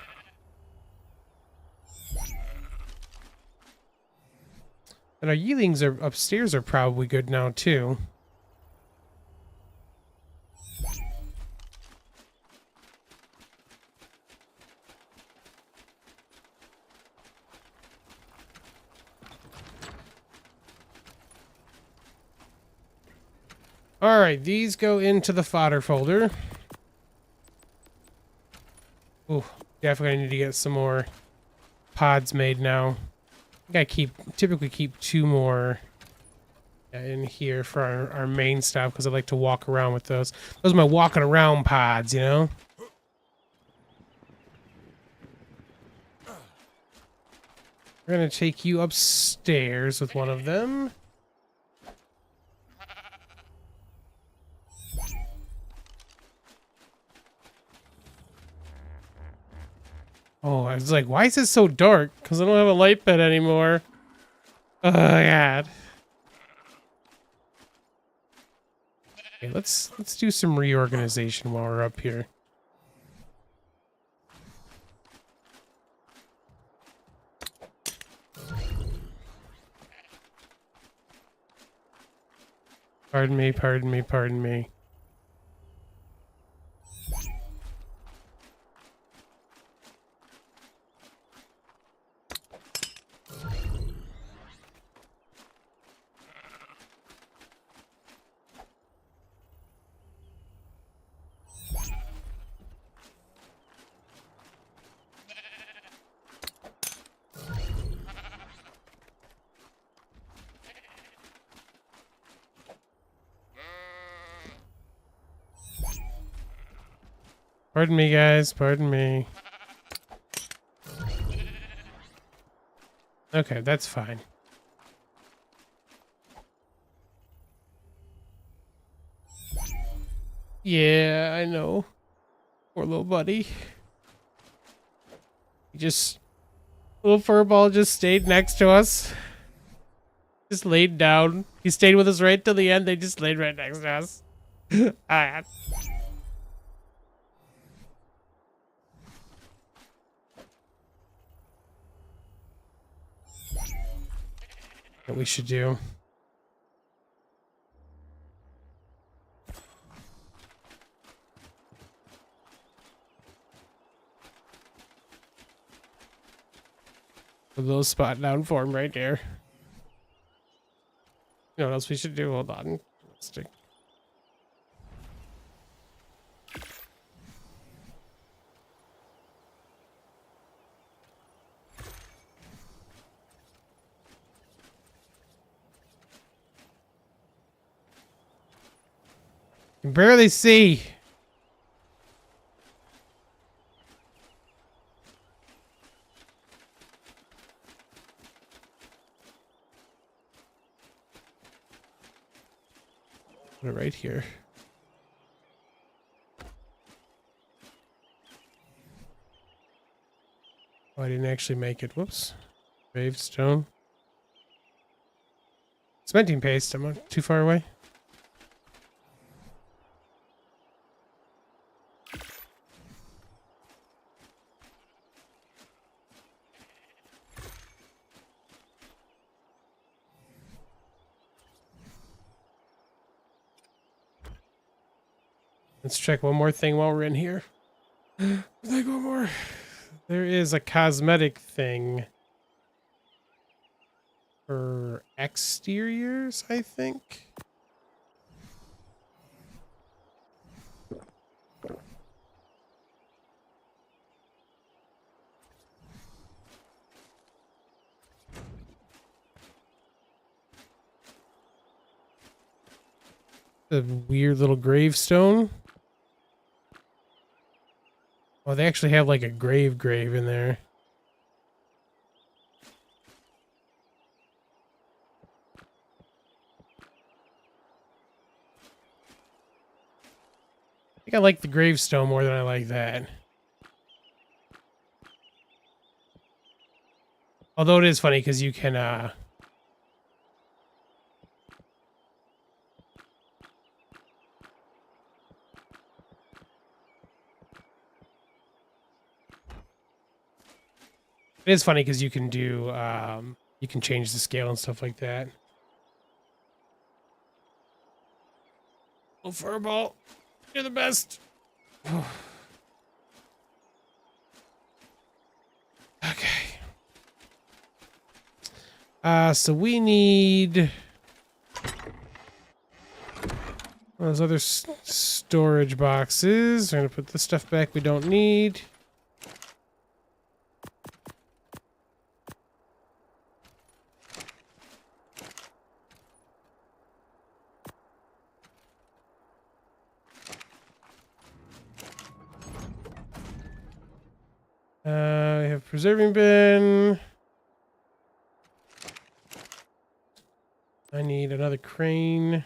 A: And our yearlings are upstairs are probably good now too. All right, these go into the fodder folder. Ooh, definitely need to get some more pods made now. I typically keep 2 more in here for our main stuff because I like to walk around with those. Those are my walking around pods, you know? We're gonna take you upstairs with one of them. Oh, I was like, why is it so dark? Because I don't have a light bed anymore. Oh, God. Okay, let's do some reorganization while we're up here. Pardon me, pardon me, pardon me. Pardon me, guys. Pardon me. Okay, that's fine. Yeah, I know. Poor little buddy. He just... Little furball just stayed next to us. Just laid down. He stayed with us right till the end. They just laid right next to us. Ah. What we should do. A little spot down for him right there. You know what else we should do? Hold on. Stick. Can barely see. Put it right here. Oh, I didn't actually make it. Whoops. Gravestone. Cementing paste. I'm not too far away. Let's check one more thing while we're in here. Like one more. There is a cosmetic thing for exteriors, I think. The weird little gravestone. Oh, they actually have like a grave in there. I think I like the gravestone more than I like that. Although it is funny because you can it is funny because you can do you can change the scale and stuff like that. Oh, furball, you're the best. Okay. So we need those other storage boxes. We're gonna put this stuff back we don't need. We have preserving bin. I need another crane.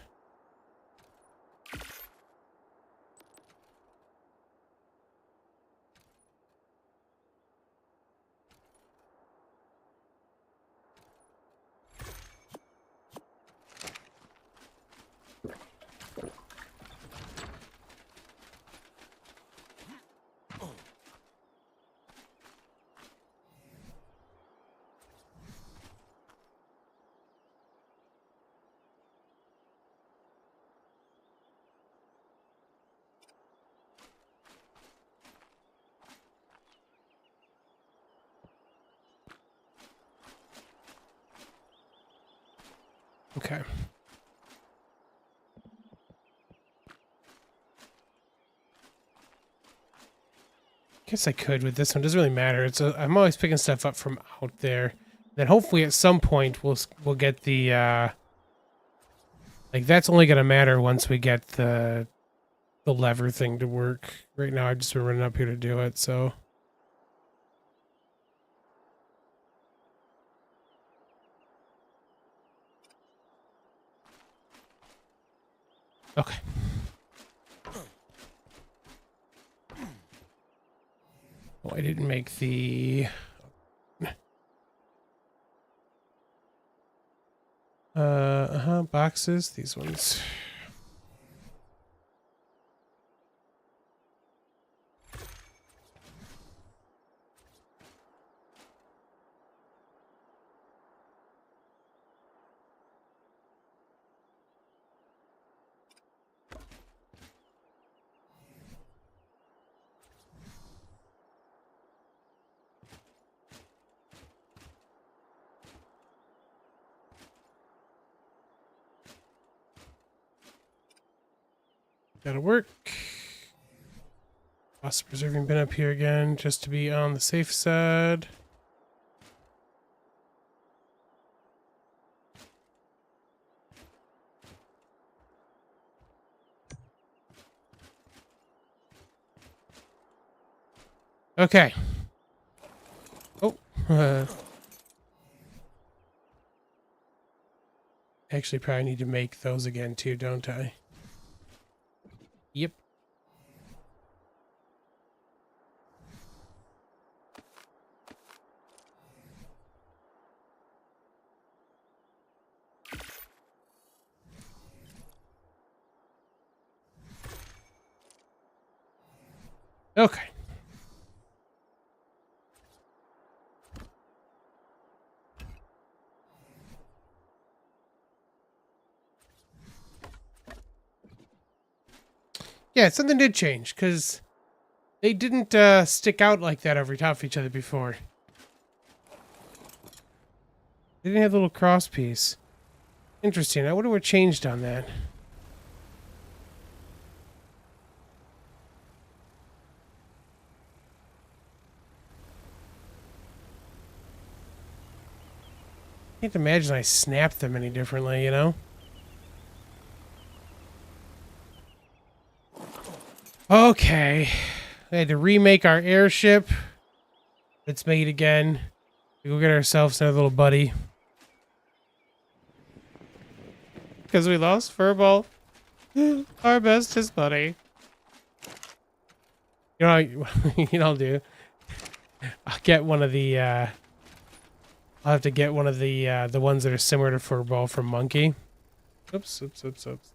A: Okay. Guess I could with this one. Doesn't really matter. I'm always picking stuff up from out there. Then hopefully at some point we'll get the like that's only gonna matter once we get the lever thing to work. Right now I've just been running up here to do it, so Okay. Oh, I didn't make the... boxes. These ones. That'll work. Lost the preserving bin up here again, just to be on the safe side. Okay. Oh. Actually, probably need to make those again too, don't I? Yep. Okay. Yeah, something did change, because they didn't stick out like that over top of each other before. They didn't have a little cross piece. Interesting. I wonder what changed on that. Can't imagine I snapped them any differently, you know? Okay. We had to remake our airship. It's made again. We go get ourselves another little buddy. Because we lost Furball. Our bestest buddy. You know, you know, I'll do. I'll get one of the, I'll have to get one of the ones that are similar to Furball from Monkey. Oops, oops, oops, oops.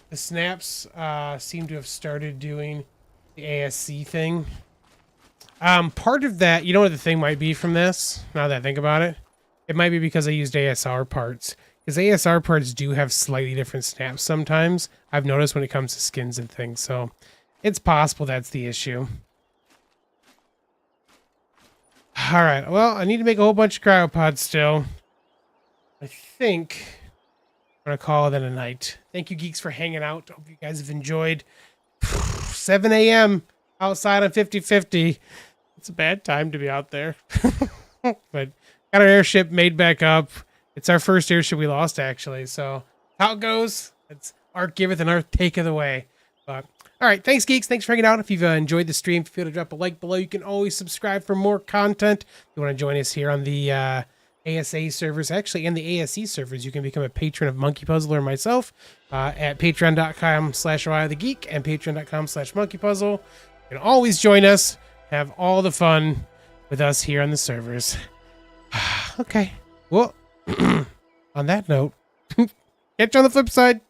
A: The snaps seem to have started doing the ASC thing. Part of that, you know what the thing might be from this, now that I think about it? It might be because I used ASR parts. Because ASR parts do have slightly different snaps sometimes. I've noticed when it comes to skins and things, so it's possible that's the issue. Alright, well, I need to make a whole bunch of cryopods still. I think I'm going to call it a night. Thank you, Geeks, for hanging out. Hope you guys have enjoyed. 7 a.m. outside on 50/50. It's a bad time to be out there. But got our airship made back up. It's our first airship we lost, actually. So how it goes, it's ARK giveth and ARK taketh away. But all right, thanks, Geeks. Thanks for hanging out. If you've enjoyed the stream, feel free to drop a like below. You can always subscribe for more content. If you want to join us here on the ASA servers, actually, and the ASE servers, you can become a patron of Monkey Puzzle or myself at patreon.com/OITheGeek and patreon.com/monkeypuzzle. You can always join us, have all the fun with us here on the servers. Okay, well, on that note, catch you on the flip side.